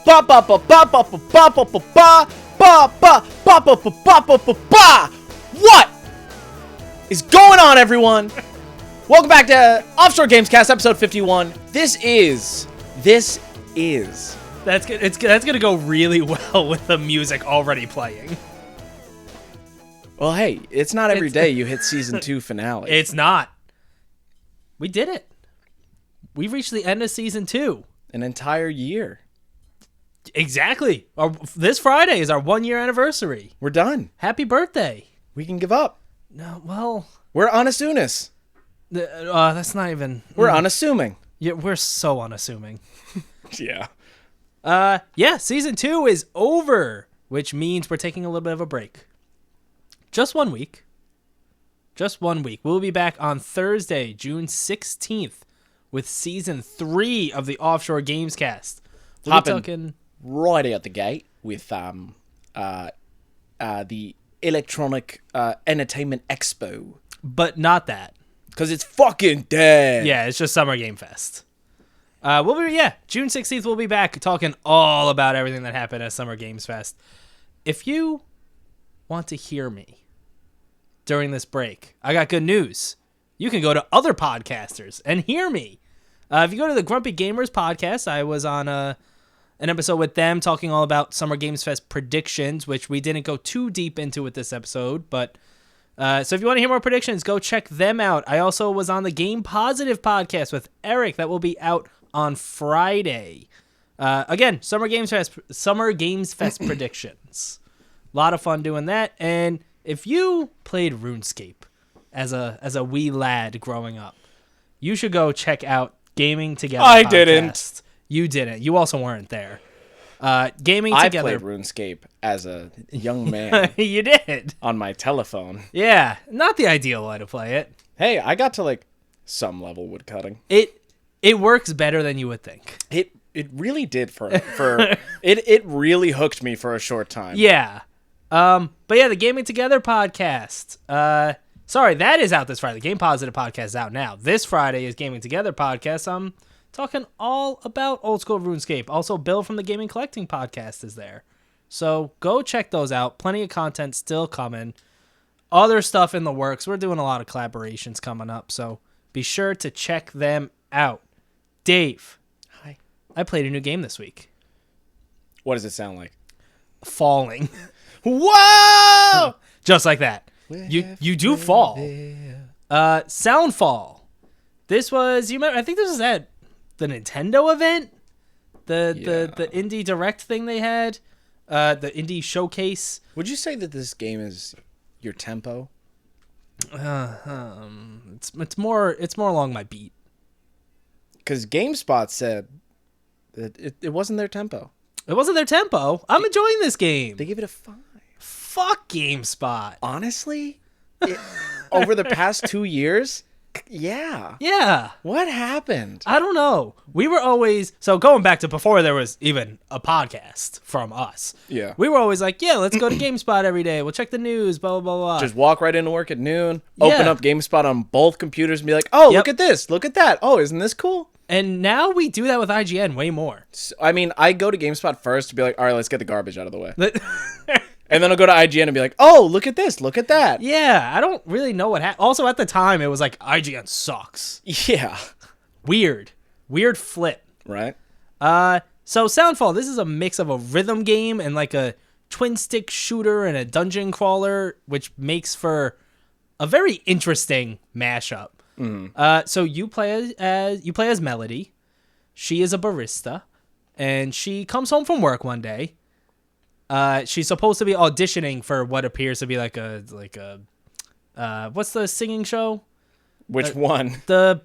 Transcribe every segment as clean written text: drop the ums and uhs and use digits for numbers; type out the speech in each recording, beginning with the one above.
Ba ba ba ba ba ba ba ba ba ba ba ba ba ba ba ba ba ba. What is going on, everyone? Welcome back to Offshore Gamescast, episode 51. This is. That's good. That's gonna go really well with the music already playing. Well, hey, it's not every day you hit season 2 finale. It's not. We did it. We've reached the end of season 2. An entire year. Exactly. This Friday is our 1-year anniversary. We're done. Happy birthday. We can give up. No, well, We're unassuming. that's not even. We're unassuming. Yeah, we're so unassuming. Yeah. Yeah, season 2 is over, which means we're taking a little bit of a break. Just 1 week. Just 1 week. We'll be back on Thursday, June 16th, with season 3 of the Offshore Gamescast. We'll be talking right out the gate with the Electronic Entertainment Expo. But not that. Because it's fucking dead. Yeah, it's just Summer Game Fest. June 16th we'll be back talking all about everything that happened at Summer Games Fest. If you want to hear me during this break, I got good news. You can go to other podcasters and hear me. If you go to the Grumpy Gamers podcast, I was on an episode with them talking all about Summer Games Fest predictions, which we didn't go too deep into with this episode, but so if you want to hear more predictions, go check them out. I also was on the Game Positive podcast with Eric that will be out on Friday. Again, Summer Games Fest predictions. A lot of fun doing that. And if you played RuneScape as a wee lad growing up, you should go check out Gaming Together. I podcast. didn't. You didn't. You also weren't there. Gaming I Together. played RuneScape as a young man. You did. On my telephone. Yeah, not the ideal way to play it. Hey, I got to some level woodcutting. It works better than you would think. It really did for it really hooked me for a short time. Yeah. But yeah, the Gaming Together podcast. Sorry, that is out this Friday. The Game Positive podcast is out now. This Friday is Gaming Together podcast. I'm talking all about old school RuneScape. Also, Bill from the Gaming Collecting podcast is there. So go check those out. Plenty of content still coming. Other stuff in the works. We're doing a lot of collaborations coming up, so be sure to check them out. Dave. Hi. I played a new game this week. What does it sound like? Falling. Whoa! Just like that. You do fall. Soundfall. This was, you remember, I think this was at the Nintendo event, the indie direct thing they had, the indie showcase. Would you say that this game is your tempo? It's more along my beat. Because GameSpot said that it wasn't their tempo. It wasn't their tempo. I'm enjoying this game. They give it a 5. Fuck GameSpot. Honestly, over the past 2 years, yeah. Yeah. What happened? I don't know. We were always, so going back to before there was even a podcast from us. Yeah. We were always like, yeah, let's go to GameSpot every day. We'll check the news, blah, blah, blah, blah. Just walk right into work at noon, Yeah. open up GameSpot on both computers and be like, oh, Yep. look at this, look at that. Oh, isn't this cool? And now we do that with IGN way more. I mean, I go to GameSpot first to be like, all right, let's get the garbage out of the way. And then I'll go to IGN and be like, oh, look at this, look at that. Yeah, I don't really know what happened. Also, at the time, it was like, IGN sucks. Yeah. Weird flip. Right? So Soundfall, this is a mix of a rhythm game and like a twin stick shooter and a dungeon crawler, which makes for a very interesting mashup. Mm-hmm. So you play as Melody. She is a barista, and she comes home from work one day. She's supposed to be auditioning for what appears to be like a what's the singing show? Which one? The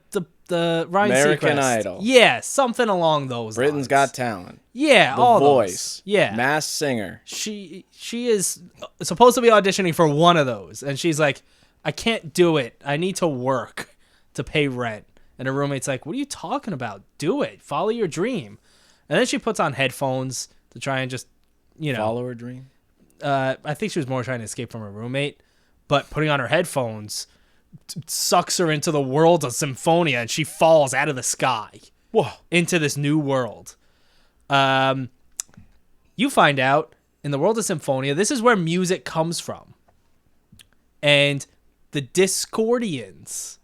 Ryan American Seacrest. Idol. Yeah, something along those Britain's lines. Got Talent. Yeah, The all Voice. those. Yeah. Masked Singer. She is supposed to be auditioning for one of those, and she's like, I can't do it. I need to work to pay rent. And her roommate's like, what are you talking about? Do it. Follow your dream. And then she puts on headphones to try and just, Follow her dream? I think she was more trying to escape from her roommate, but putting on her headphones sucks her into the world of Symphonia, and she falls out of the sky. Whoa. Into this new world. you find out in the world of Symphonia, this is where music comes from. And the Discordians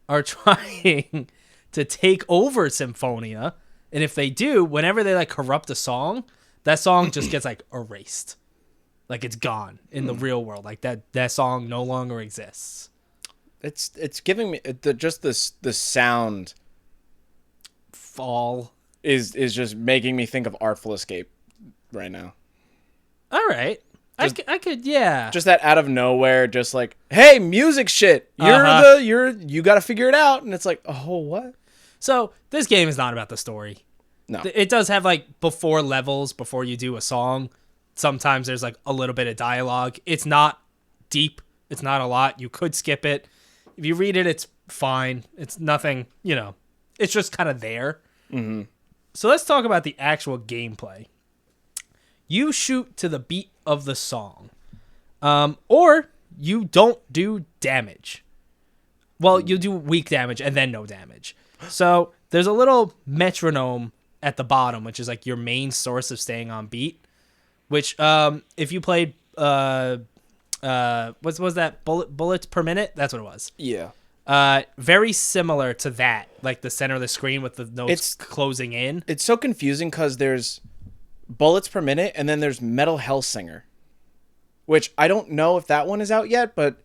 are trying to take over Symphonia. And if they do, whenever they like corrupt a song, that song just gets like erased. Like it's gone in the real world. Like that song no longer exists. It's giving me the sound Fall is just making me think of Artful Escape right now. All right. I could, yeah. Just that out of nowhere, just like, hey, music shit. You got to figure it out. And it's like, oh, what? So this game is not about the story. No. It does have like before levels, before you do a song. Sometimes there's like a little bit of dialogue. It's not deep. It's not a lot. You could skip it. If you read it, it's fine. It's nothing, it's just kind of there. Mm-hmm. So let's talk about the actual gameplay. You shoot to the beat of the song. Or you don't do damage. Well, you do weak damage and then no damage. So there's a little metronome at the bottom, which is like your main source of staying on beat. Which, if you played, what was that? Bullets per minute? That's what it was. Yeah. Very similar to that, like the center of the screen with the notes closing in. It's so confusing because there's bullets per minute and then there's Metal Hellsinger, which I don't know if that one is out yet, but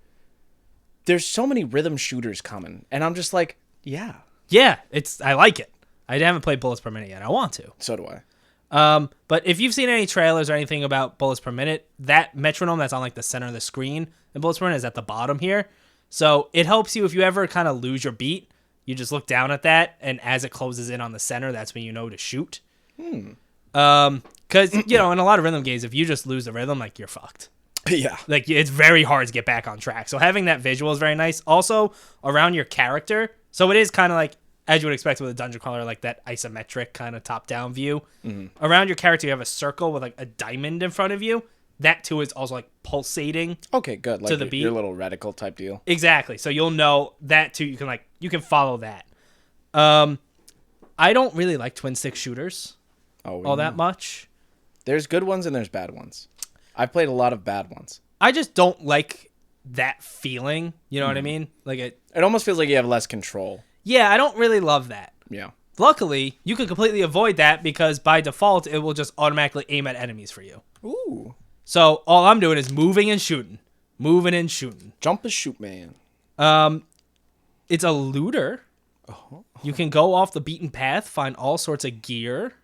there's so many rhythm shooters coming, and I'm just like, yeah. Yeah, I like it. I haven't played Bullets per Minute yet. I want to. So do I. But if you've seen any trailers or anything about Bullets per Minute, that metronome that's on like the center of the screen in Bullets per Minute is at the bottom here. So it helps you if you ever kind of lose your beat. You just look down at that, and as it closes in on the center, that's when you know to shoot. Because, in a lot of rhythm games, if you just lose the rhythm, like, you're fucked. Yeah. Like, it's very hard to get back on track. So having that visual is very nice. Also, around your character, so it is kind of like, as you would expect with a dungeon crawler, like that isometric kind of top-down view. Mm-hmm. Around your character, you have a circle with, like, a diamond in front of you. That, too, is also, like, pulsating. Okay, good. Like to the beat. Your little reticle type deal. Exactly. So you'll know that, too. You can follow that. I don't really like twin-stick shooters all that much. There's good ones and there's bad ones. I've played a lot of bad ones. I just don't like that feeling. You know what I mean? Like it almost feels like you have less control. Yeah, I don't really love that. Yeah. Luckily, you can completely avoid that because by default, it will just automatically aim at enemies for you. Ooh. So all I'm doing is moving and shooting. Moving and shooting. Jump and shoot, man. It's a looter. Oh. You can go off the beaten path, find all sorts of gear.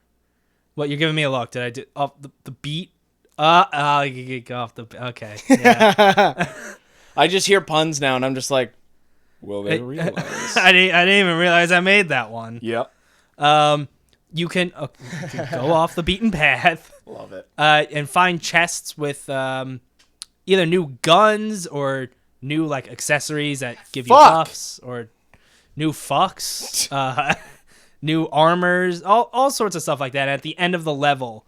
What, you're giving me a look. Did I do off the beat? You go off the... Okay. Yeah. I just hear puns now, and I'm just like, will they realize? I didn't even realize I made that one. Yep. You can go off the beaten path. Love it. And find chests with either new guns or new like accessories that give you buffs or new fucks, new armors, all sorts of stuff like that. At the end of the level,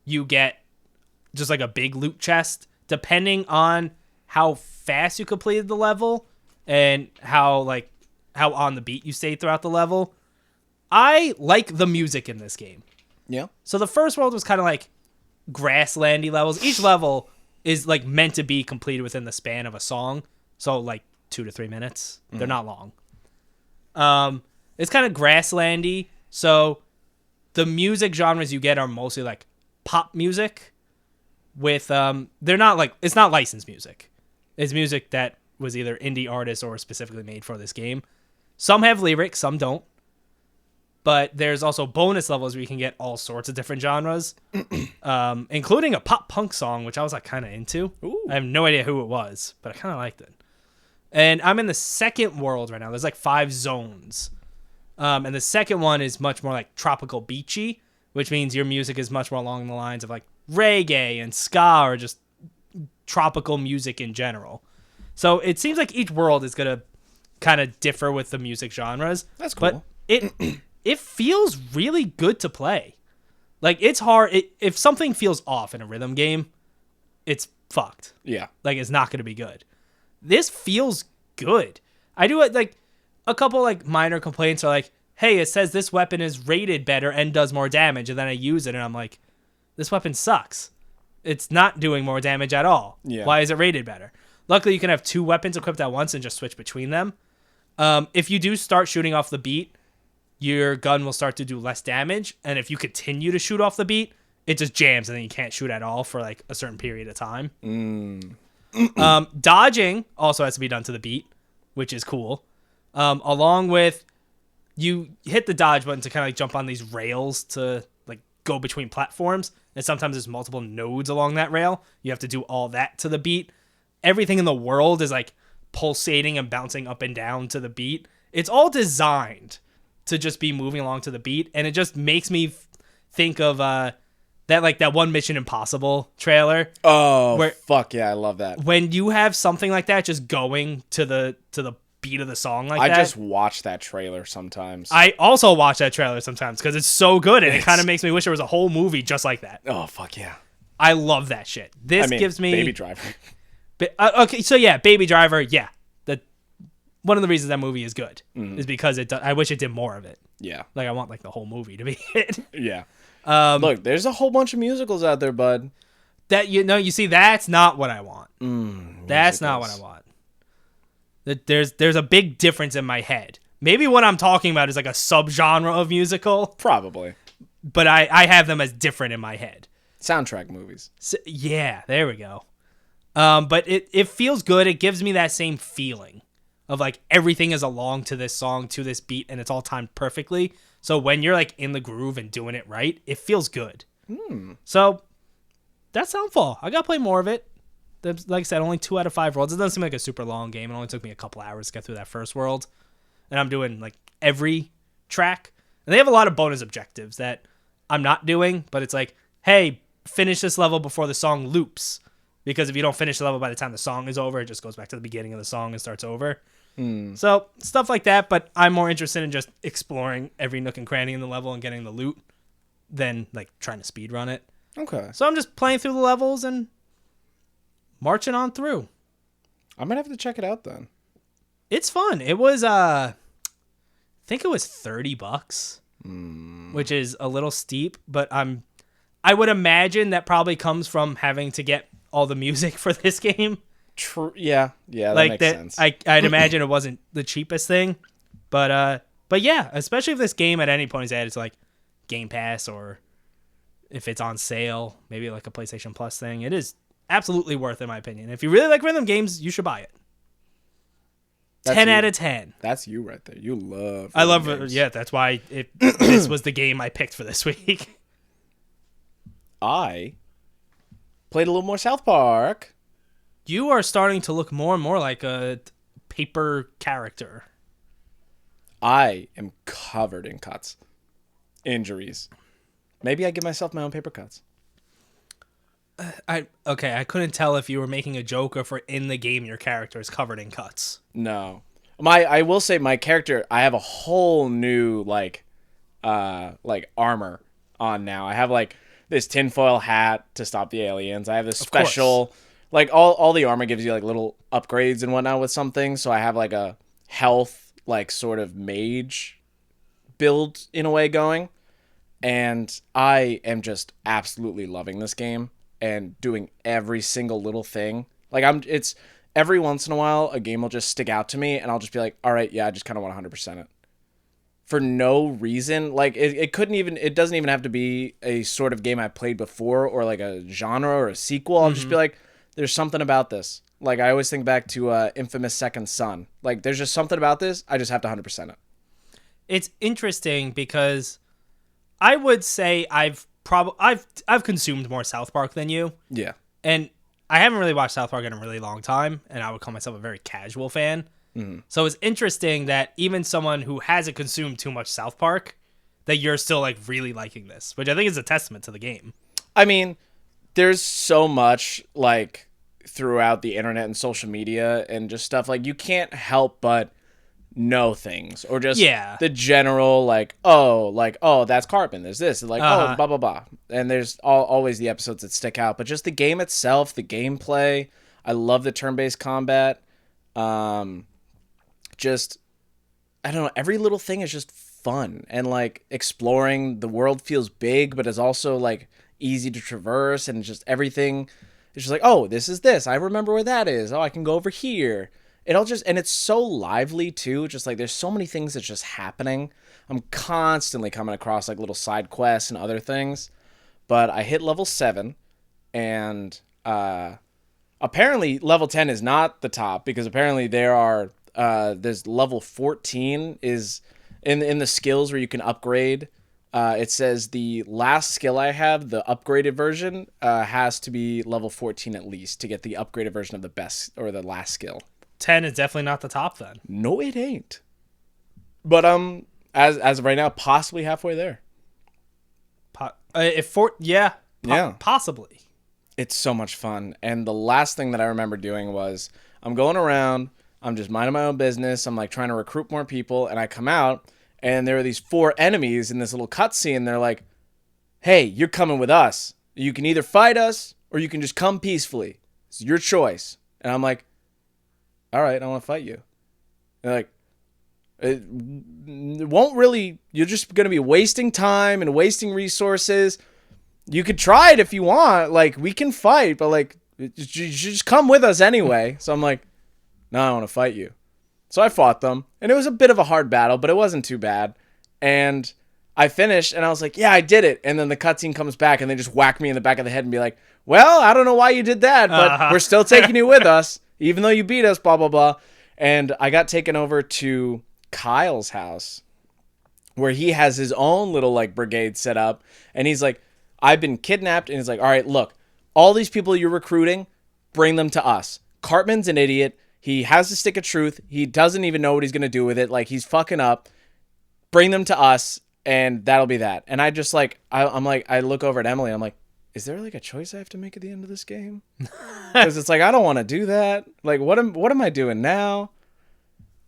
you get just like a big loot chest, depending on how fast you completed the level and how on the beat you stayed throughout the level. I like the music in this game. Yeah. So the first world was kind of like grasslandy levels. Each level is like meant to be completed within the span of a song. So like 2 to 3 minutes. They're not long. It's kind of grasslandy. So the music genres you get are mostly like pop music with, they're not like, it's not licensed music. It's music that was either indie artists or specifically made for this game. Some have lyrics, some don't. But there's also bonus levels where you can get all sorts of different genres, including a pop punk song, which I was like kind of into. Ooh. I have no idea who it was, but I kind of liked it. And I'm in the second world right now. There's like 5 zones. And the second one is much more like tropical beachy, which means your music is much more along the lines of like reggae and ska or just tropical music in general. So it seems like each world is going to kind of differ with the music genres. That's cool. But it feels really good to play. Like, it's hard. If something feels off in a rhythm game, it's fucked. Yeah. Like, it's not going to be good. This feels good. I do it, like, a couple, like, minor complaints are like, hey, it says this weapon is rated better and does more damage, and then I use it, and I'm like, this weapon sucks. It's not doing more damage at all. Yeah. Why is it rated better? Luckily, you can have 2 weapons equipped at once and just switch between them. If you do start shooting off the beat, your gun will start to do less damage. And if you continue to shoot off the beat, it just jams and then you can't shoot at all for like a certain period of time. Dodging also has to be done to the beat, which is cool. Along with you hit the dodge button to kind of like jump on these rails to like go between platforms. And sometimes there's multiple nodes along that rail. You have to do all that to the beat. Everything in the world is like pulsating and bouncing up and down to the beat. It's all designed to just be moving along to the beat. And it just makes me think of that one Mission Impossible trailer. Oh, fuck yeah, I love that. When you have something like that just going to the beat of the song like that. I just watch that trailer sometimes. I also watch that trailer sometimes because it's so good and it kind of makes me wish there was a whole movie just like that. Oh, fuck yeah. I love that shit. Gives me... Baby Driver. Okay, so yeah, Baby Driver, yeah. One of the reasons that movie is good is because I wish it did more of it. Yeah. Like, I want like the whole movie to be it. Yeah. Look, there's a whole bunch of musicals out there, bud. You see, that's not what I want. That's not what I want. There's a big difference in my head. Maybe what I'm talking about is like a subgenre of musical. Probably. But I have them as different in my head. Soundtrack movies. So, yeah, there we go. But it feels good. It gives me that same feeling of like everything is along to this song, to this beat, and it's all timed perfectly. So when you're like in the groove and doing it right, it feels good. So that's Soundfall. I gotta play more of it. Like I said, only 2 out of 5 worlds. It doesn't seem like a super long game. It only took me a couple hours to get through that first world. And I'm doing like every track. And they have a lot of bonus objectives that I'm not doing, but it's like, hey, finish this level before the song loops. Because if you don't finish the level by the time the song is over, it just goes back to the beginning of the song and starts over. So stuff like that, but I'm more interested in just exploring every nook and cranny in the level and getting the loot than like trying to speedrun it. Okay. So I'm just playing through the levels and marching on through. I'm gonna have to check it out then. It's fun. It was I think it was $30, which is a little steep, but I would imagine that probably comes from having to get all the music for this game. True. Yeah, that like makes sense. I'd imagine it wasn't the cheapest thing, but yeah, especially if this game at any point is added to like Game Pass or if it's on sale, maybe like a PlayStation Plus thing, it is absolutely worth, in my opinion. If you really like rhythm games, you should buy it. That's 10 you. out of 10. That's you right there. You love. I love games. it. Yeah, that's why this was the game I picked for this week. I played a little more South Park. You are starting to look more and more like a paper character. I am covered in cuts. Injuries. Maybe I give myself my own paper cuts. I couldn't tell if you were making a joke or if in the game your character is covered in cuts. No. I will say my character, I have a whole new like armor on now. I have like this tinfoil hat to stop the aliens. I have this special, like all the armor gives you like little upgrades and whatnot with something. So I have like a health, like sort of mage build in a way going. And I am just absolutely loving this game and doing every single little thing. Like it's every once in a while a game will just stick out to me and I'll just be like, all right, yeah, I just kind of want 100% it. For no reason. Like it doesn't even have to be a sort of game I played before or like a genre or a sequel. I'll just be like, there's something about this. Like I always think back to Infamous Second Son. Like there's just something about this. I just have to 100% it. It's interesting because I would say I've consumed more South Park than you. Yeah. And I haven't really watched South Park in a really long time, and I would call myself a very casual fan. So it's interesting that even someone who hasn't consumed too much South Park, that you're still like really liking this, which I think is a testament to the game. I mean, there's so much like throughout the internet and social media and just stuff like you can't help but know things or just the general like oh that's Cartman, there's this like oh blah blah blah, and there's always the episodes that stick out, but just the game itself, the gameplay, I love the turn-based combat. Just I don't know, every little thing is just fun, and like exploring the world feels big but is also like easy to traverse, and just everything. It's just like, oh, this is this. I remember where that is. Oh, I can go over here. And it's so lively too. Just like there's so many things that's just happening. I'm constantly coming across like little side quests and other things. But I hit level 7, and apparently level 10 is not the top, because apparently there's level 14 is in the skills where you can upgrade. It says the last skill I have, the upgraded version, has to be level 14 at least to get the upgraded version of the best or the last skill. 10 is definitely not the top then. No, it ain't. But as of right now, possibly halfway there. Possibly. It's so much fun. And the last thing that I remember doing was I'm going around, I'm just minding my own business. I'm like trying to recruit more people, and I come out and there are these 4 enemies in this little cutscene. They're like, hey, you're coming with us. You can either fight us or you can just come peacefully. It's your choice. And I'm like, all right, I want to fight you. They're like, it won't really, you're just going to be wasting time and wasting resources. You could try it if you want. Like, we can fight, but like, you just come with us anyway. So I'm like, no, I want to fight you. So I fought them, and it was a bit of a hard battle, but it wasn't too bad. And I finished, and I was like, yeah, I did it. And then the cutscene comes back, and they just whack me in the back of the head and be like, well, I don't know why you did that, but we're still taking you with us, even though you beat us, blah, blah, blah. And I got taken over to Kyle's house, where he has his own little like brigade set up, and he's like, I've been kidnapped, and he's like, all right, look, all these people you're recruiting, bring them to us. Cartman's an idiot. He has the stick of truth. He doesn't even know what he's going to do with it. Like, he's fucking up. Bring them to us, and that'll be that. And I just like, I'm like, I look over at Emily, and I'm like, is there like a choice I have to make at the end of this game? Because it's like, I don't want to do that. Like, what am I doing now?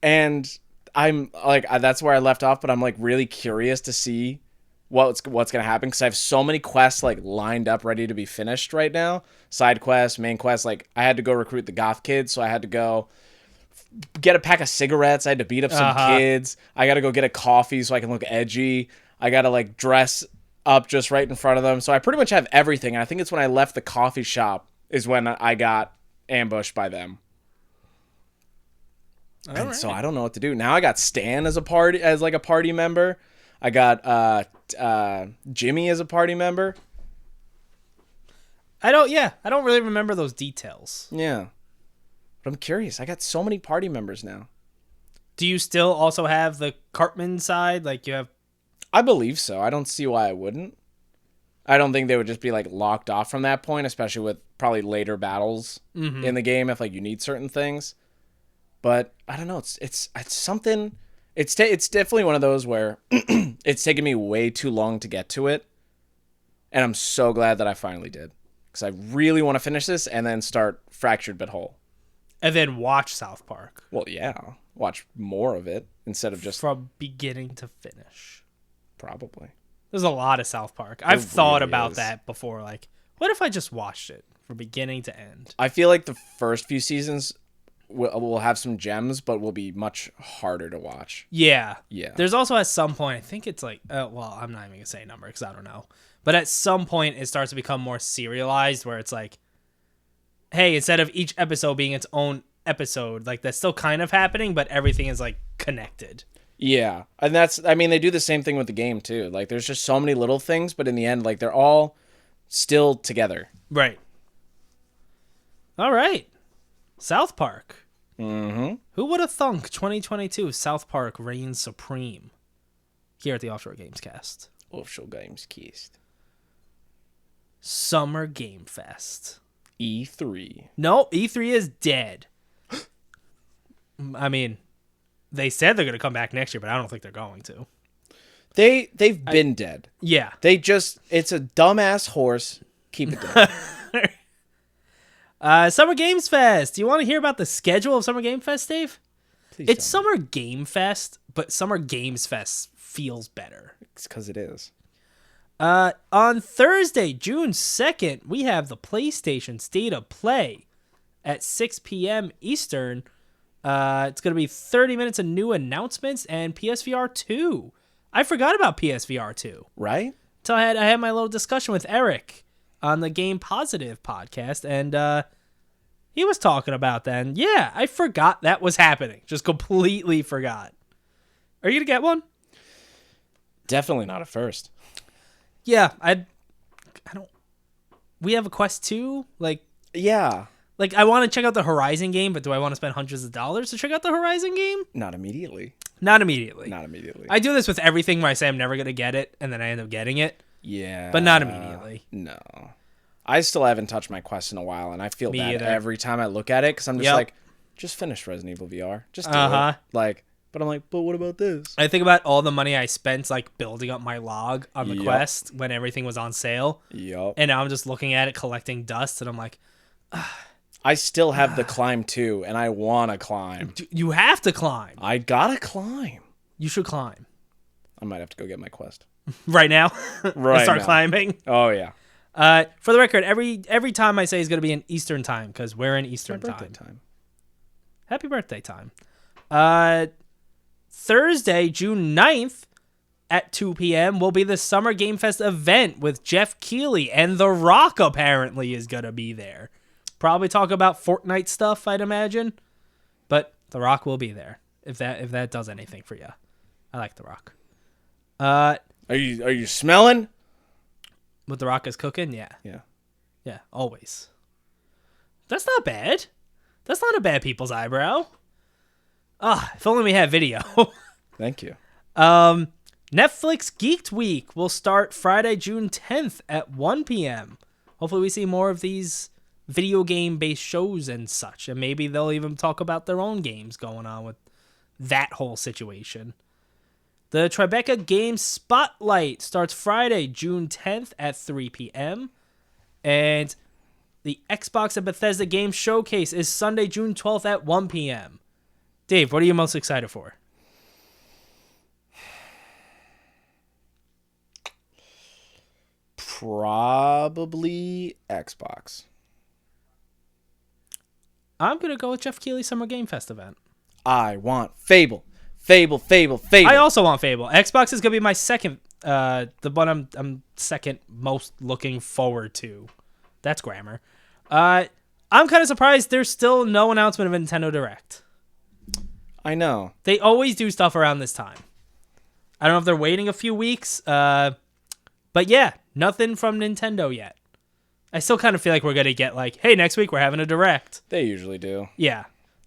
And I'm like, that's where I left off, but I'm like really curious to see what's going to happen, because I have so many quests like lined up ready to be finished right now. Side quests, main quests. Like, I had to go recruit the goth kids, so I had to go get a pack of cigarettes. I had to beat up some kids. I got to go get a coffee so I can look edgy. I got to like dress up just right in front of them. So I pretty much have everything. And I think it's when I left the coffee shop is when I got ambushed by them. So I don't know what to do. Now I got Stan as a party member. I got Jimmy as a party member. I don't really remember those details. Yeah. But I'm curious. I got so many party members now. Do you still also have the Cartman side? Like, you have... I believe so. I don't see why I wouldn't. I don't think they would just be like locked off from that point, especially with probably later battles in the game if like you need certain things. But I don't know. It's something. It's definitely one of those where it's taken me way too long to get to it, and I'm so glad that I finally did, because I really want to finish this and then start Fractured But Whole, and then watch South Park. Well, yeah, watch more of it instead of just from beginning to finish. Probably. There's a lot of South Park. I've thought about that before. Like, what if I just watched it from beginning to end? I feel like the first few seasons will have some gems, but will be much harder to watch. Yeah. Yeah. There's also at some point, I think it's like, well, I'm not even going to say a number because I don't know. But at some point, it starts to become more serialized where it's like, hey, instead of each episode being its own episode, like that's still kind of happening, but everything is like connected. Yeah. And they do the same thing with the game too. Like, there's just so many little things, but in the end, like, they're all still together. Right. All right. South Park. Mm-hmm. Who would have thunk 2022 South Park reigns supreme here at the Offshore Gamescast? Offshore Gamescast. Summer Game Fest. E3. No, E3 is dead. I mean, they said they're going to come back next year, but I don't think they're going to. They've been dead. Yeah. It's a dumbass horse. Keep it dead. Summer Games Fest. Do you want to hear about the schedule of Summer Game Fest, Dave? Please it's Summer Game Fest, but Summer Games Fest feels better. It's because it is. On Thursday, June 2nd, we have the PlayStation State of Play at 6 p.m. Eastern. It's going to be 30 minutes of new announcements and PSVR 2. I forgot about PSVR 2. Right? Until I had my little discussion with Eric. on the Game Positive podcast, and he was talking about that. And yeah, I forgot that was happening. Just completely forgot. Are you gonna get one? Definitely not at first. Yeah, I don't. We have a Quest 2. Yeah. I want to check out the Horizon game, but do I want to spend hundreds of dollars to check out the Horizon game? Not immediately. Not immediately. Not immediately. I do this with everything where I say I'm never going to get it, and then I end up getting it. Yeah. But not immediately. No. I still haven't touched my Quest in a while, and I feel Me bad either. every time I look at it, because I'm just like, just finish Resident Evil VR. Just do it. But I'm like, but what about this? I think about all the money I spent building up my log on the Quest when everything was on sale. Yep. And now I'm just looking at it collecting dust, and I'm like, I still have the climb too, and I want to climb. you have to climb. I gotta climb. You should climb. I might have to go get my Quest. Right now? Right and start now. climbing? Oh, yeah. For the record, every time I say is going to be in Eastern time, because we're in Eastern time. Happy birthday time. Thursday, June 9th at 2 p.m. will be the Summer Game Fest event with Jeff Keighley, and The Rock apparently is going to be there. Probably talk about Fortnite stuff, I'd imagine. But The Rock will be there, if that does anything for you. I like The Rock. Are you smelling? What The Rock is cooking? Yeah. Yeah. Yeah, always. That's not bad. That's not a bad people's eyebrow. If only we had video. Thank you. Netflix Geeked Week will start Friday, June 10th at 1 p.m. Hopefully we see more of these video game-based shows and such, and maybe they'll even talk about their own games going on with that whole situation. The Tribeca Games Spotlight starts Friday, June 10th at 3 p.m. And the Xbox and Bethesda Games Showcase is Sunday, June 12th at 1 p.m. Dave, what are you most excited for? Probably Xbox. I'm going to go with Jeff Keighley's Summer Game Fest event. I want Fable. Fable. I also want Fable. Xbox is going to be my second, the one I'm second most looking forward to. That's grammar. I'm kind of surprised there's still no announcement of Nintendo Direct. I know. They always do stuff around this time. I don't know if they're waiting a few weeks, but yeah, nothing from Nintendo yet. I still kind of feel like we're going to get hey, next week we're having a Direct. They usually do. Yeah.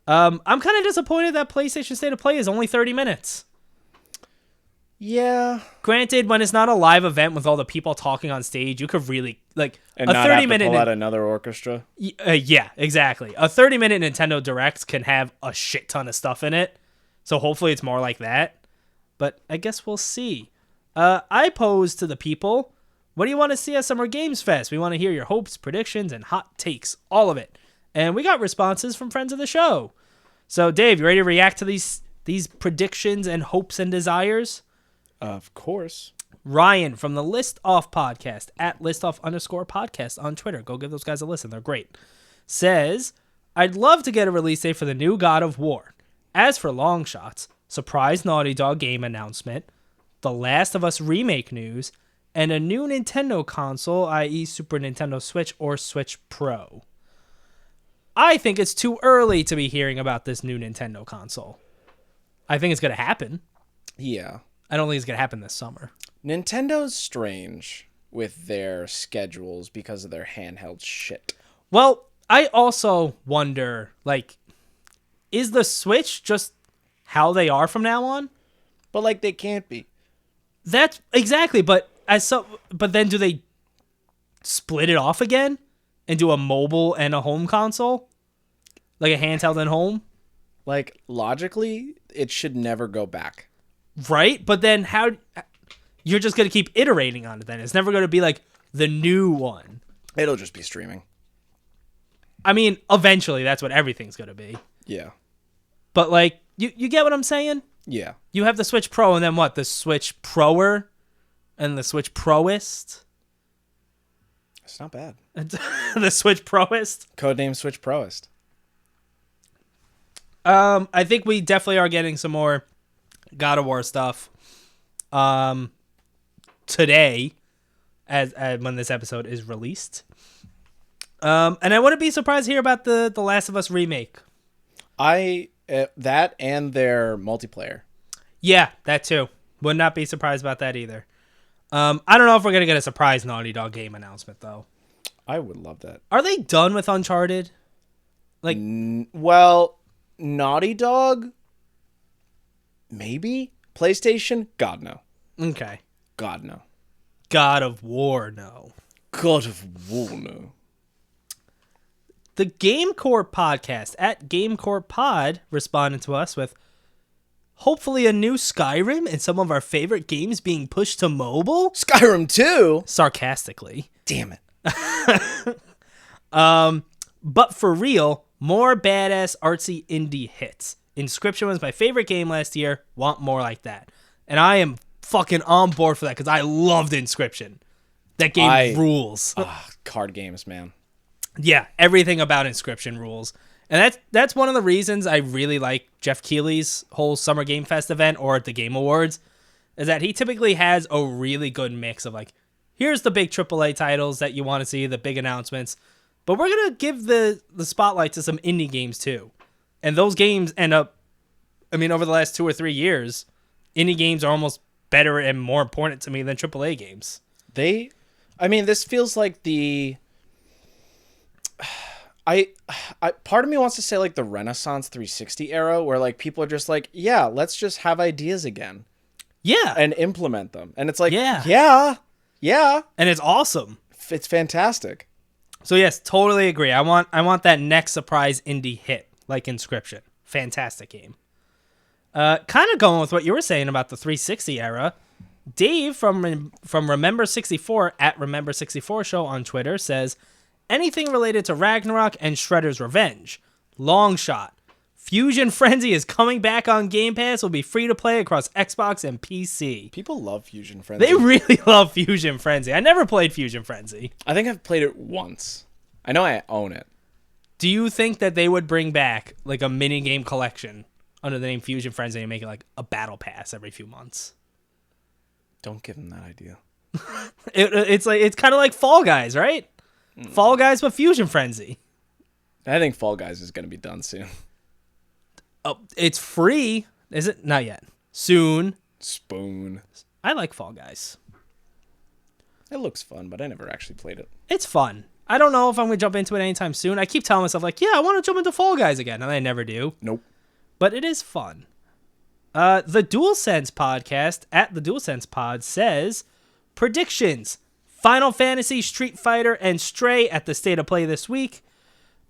I'm kind of disappointed that PlayStation State of Play is only 30 minutes. Yeah. Granted, when it's not a live event with all the people talking on stage, you could really And a not 30-minute have to pull out another orchestra. yeah, exactly. A 30-minute Nintendo Direct can have a shit ton of stuff in it. So hopefully it's more like that. But I guess we'll see. I posed to the people, what do you want to see at Summer Games Fest? We want to hear your hopes, predictions, and hot takes. All of it. And we got responses from friends of the show. So, Dave, you ready to react to these predictions and hopes and desires? Of course. Ryan from the List Off podcast, at listoff_podcast on Twitter. Go give those guys a listen. They're great. Says, I'd love to get a release date for the new God of War. As for long shots, surprise Naughty Dog game announcement, The Last of Us remake news, and a new Nintendo console, i.e. Super Nintendo Switch or Switch Pro. I think it's too early to be hearing about this new Nintendo console. I think it's going to happen. Yeah. I don't think it's going to happen this summer. Nintendo's strange with their schedules because of their handheld shit. Well, I also wonder, is the Switch just how they are from now on? But, they can't be. That's exactly, but then do they split it off again and do a mobile and a home console? Like a handheld and home? Logically, it should never go back. Right? But then how... You're just going to keep iterating on it then. It's never going to be the new one. It'll just be streaming. I mean, eventually that's what everything's going to be. Yeah. But you get what I'm saying? Yeah. You have the Switch Pro and then what? The Switch Proer and the Switch Proist? It's not bad. The Switch Proist? Codename Switch Proist. I think we definitely are getting some more God of War stuff. Today, as when this episode is released. And I wouldn't be surprised to hear about the Last of Us remake. That and their multiplayer. Yeah, that too. Would not be surprised about that either. I don't know if we're gonna get a surprise Naughty Dog game announcement though. I would love that. Are they done with Uncharted? Like, well, Naughty Dog, maybe. PlayStation, God no. okay. God no. God of War, no. God of War, no. The GameCore podcast at GameCore Pod responded to us with hopefully a new Skyrim and some of our favorite games being pushed to mobile. Skyrim 2? Sarcastically. Damn it. But for real, more badass artsy indie hits. Inscription was my favorite game last year. Want more like that. And I am fucking on board for that because I loved Inscription. That game rules. Card games, man. Yeah, everything about Inscription rules. And that's one of the reasons I really like Jeff Keighley's whole Summer Game Fest event or the Game Awards, is that he typically has a really good mix of like, here's the big AAA titles that you want to see, the big announcements, but we're going to give the spotlight to some indie games too. And those games end up, I mean, over the last 2 or 3 years, indie games are almost better and more important to me than AAA games. This feels like part of me wants to say like the Renaissance 360 era where like people are just like, yeah, let's just have ideas again. Yeah. And implement them. And it's like, yeah. And it's awesome. It's fantastic. So yes, totally agree. I want that next surprise indie hit like Inscription. Fantastic game. Kind of going with what you were saying about the 360 era, Dave from Remember 64 at Remember 64 Show on Twitter says, anything related to Ragnarok and Shredder's Revenge. Long shot. Fusion Frenzy is coming back on Game Pass. Will be free to play across Xbox and PC. People love Fusion Frenzy. They really love Fusion Frenzy. I never played Fusion Frenzy. I think I've played it once. I know I own it. Do you think that they would bring back like a mini game collection under the name Fusion Frenzy and make it like a battle pass every few months? Don't give them that idea. It's kind of like Fall Guys, right? Fall Guys with Fusion Frenzy. I think Fall Guys is going to be done soon. Oh, it's free. Is it? Not yet. Soon. Spoon. I like Fall Guys. It looks fun, but I never actually played it. It's fun. I don't know if I'm going to jump into it anytime soon. I keep telling myself, like, yeah, I want to jump into Fall Guys again, and I never do. Nope. But it is fun. The DualSense podcast, at the DualSense Pod, says, predictions. Final Fantasy, Street Fighter, and Stray at the State of Play this week.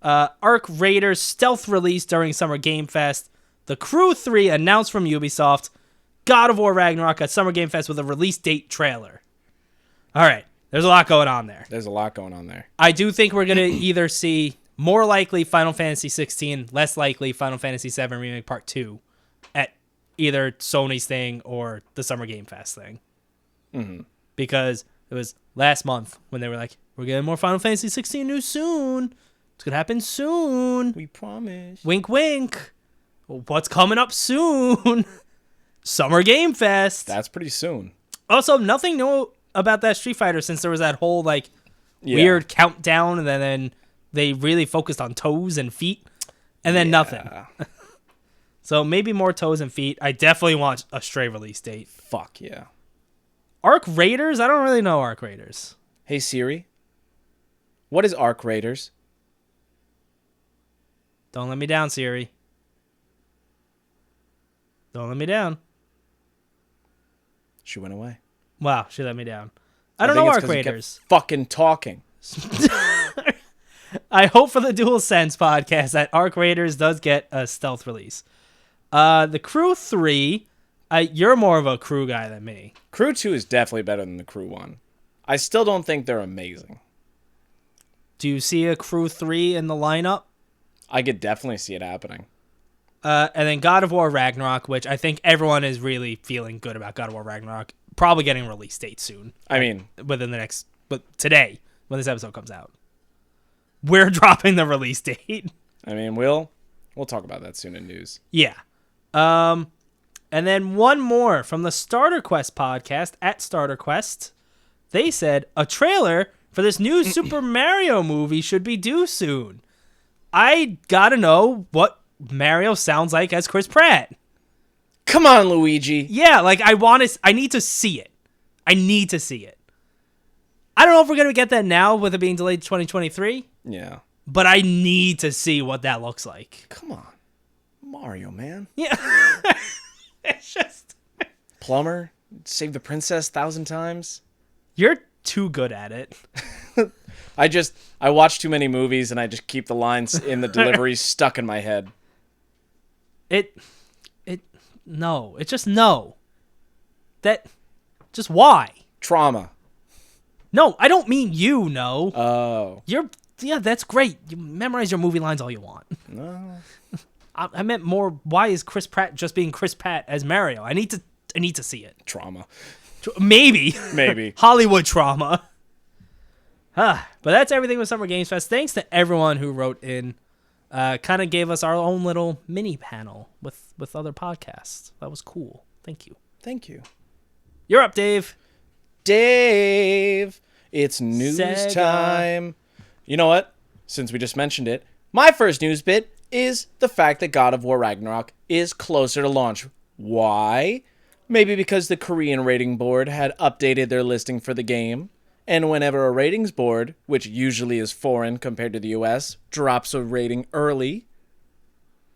Arc Raiders stealth release during Summer Game Fest. The Crew 3 announced from Ubisoft. God of War Ragnarok at Summer Game Fest with a release date trailer. All right. There's a lot going on there. There's a lot going on there. I do think we're going to either see more likely Final Fantasy 16, less likely Final Fantasy 7 Remake Part 2 at either Sony's thing or the Summer Game Fest thing. Mm-hmm. Because it was last month when they were like, we're getting more Final Fantasy 16 news soon. It's going to happen soon. We promise. Wink, wink. What's coming up soon? Summer Game Fest. That's pretty soon. Also, nothing new about that Street Fighter since there was that whole weird countdown, and then they really focused on toes and feet, and then nothing. So maybe more toes and feet. I definitely want a Stray release date. Fuck yeah. Arc Raiders? I don't really know Arc Raiders. Hey Siri, what is Arc Raiders? Don't let me down, Siri. Don't let me down. She went away. Wow, she let me down. I don't know Arc Raiders. Fucking talking. I hope for the DualSense podcast that Arc Raiders does get a stealth release. The Crew 3, you're more of a Crew guy than me. Crew 2 is definitely better than the Crew 1. I still don't think they're amazing. Do you see a Crew 3 in the lineup? I could definitely see it happening. And then God of War Ragnarok, which I think everyone is really feeling good about God of War Ragnarok. Probably getting a release date soon. Within the next... But today, when this episode comes out. We're dropping the release date. We'll talk about that soon in news. Yeah. And then one more from the Starter Quest podcast, at Starter Quest. they said a trailer for this new Super Mario movie should be due soon. I gotta know what Mario sounds like as Chris Pratt. Come on, Luigi. Yeah, like I need to see it. I need to see it. I don't know if we're going to get that now with it being delayed to 2023. Yeah. But I need to see what that looks like. Come on. Mario, man. Yeah. It's just... Plumber, save the princess 1,000 times. You're too good at it. I watch too many movies and I just keep the lines in the delivery stuck in my head. No. It's just no. Just why? Trauma. No, I don't mean you, no. Oh. Yeah, that's great. You memorize your movie lines all you want. No. I meant more, why is Chris Pratt just being Chris Pratt as Mario? I need to see it. Trauma. Maybe. Maybe. Hollywood trauma. But that's everything with Summer Games Fest. Thanks to everyone who wrote in. Kind of gave us our own little mini panel with other podcasts. That was cool. Thank you. Thank you. You're up, Dave. Dave, it's news Sega. time. You know what? Since we just mentioned it, my first news bit is the fact that God of War Ragnarok is closer to launch. Why? Maybe because the Korean rating board had updated their listing for the game, and whenever a ratings board, which usually is foreign compared to the US, drops a rating early,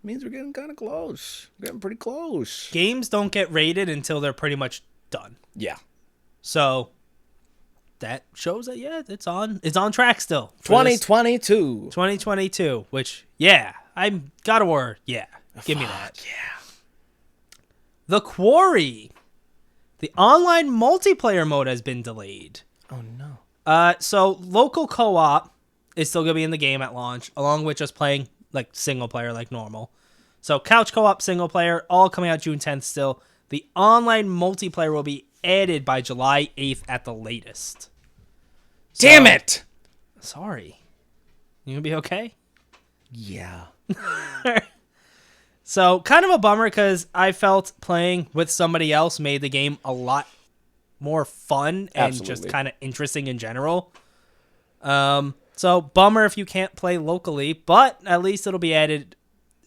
it means we're getting kind of close. We're getting pretty close. Games don't get rated until they're pretty much done. Yeah. So that shows that it's on track still. 2022. 2022, which I'm God of War. Yeah. Give me that. Yeah. The Quarry. The online multiplayer mode has been delayed. Oh no. So local co-op is still gonna be in the game at launch, along with just playing like single player like normal. So couch co-op, single player, all coming out June 10th still. The online multiplayer will be added by July 8th at the latest. Damn it! Sorry. You gonna be okay? Yeah. So kind of a bummer because I felt playing with somebody else made the game a lot more fun and just kind of interesting in general. So bummer if you can't play locally, but at least it'll be added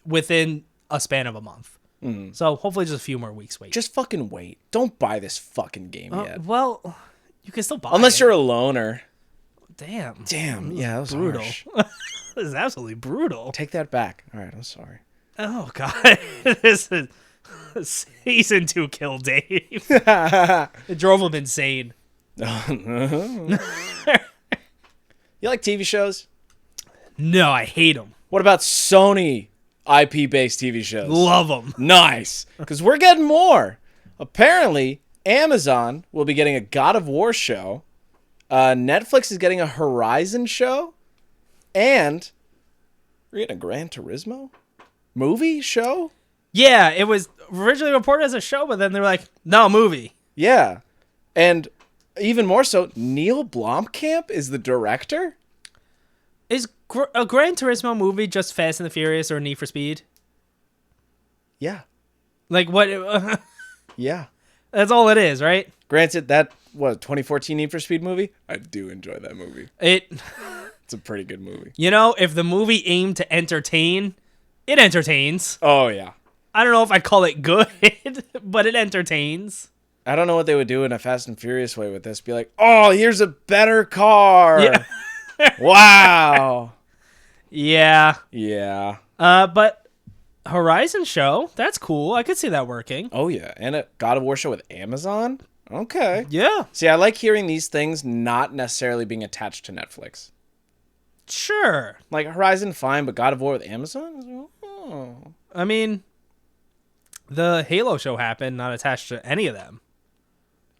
within a span of a month. Mm. So hopefully just a few more weeks wait. Just fucking wait. Don't buy this fucking game yet. Well, you can still buy Unless it. you're a loner. Damn. Yeah, that was brutal. harsh. This is absolutely brutal. Take that back. All right, I'm sorry. Oh, God. This is season 2 kill Dave. It drove him insane. You like TV shows? No, I hate them. What about Sony IP-based TV shows? Love them. Nice. Because we're getting more. Apparently, Amazon will be getting a God of War show. Netflix is getting a Horizon show. And we're getting a Gran Turismo movie show? Yeah, it was originally reported as a show, but then they were like, no, movie. Yeah. And even more so, Neil Blomkamp is the director? Is a Gran Turismo movie just Fast and the Furious or Need for Speed? Yeah. Like, what? Yeah. That's all it is, right? Granted, that, 2014 Need for Speed movie? I do enjoy that movie. It's a pretty good movie. You know, if the movie aimed to entertain, it entertains. Oh, yeah. I don't know if I'd call it good, but it entertains. I don't know what they would do in a Fast and Furious way with this. Be like, oh, here's a better car. Yeah. Wow. Yeah. Yeah. But Horizon show, that's cool. I could see that working. Oh, yeah. And a God of War show with Amazon? Okay. Yeah. See, I like hearing these things not necessarily being attached to Netflix. Sure. Like, Horizon, fine, but God of War with Amazon? Oh. I mean, the Halo show happened, not attached to any of them.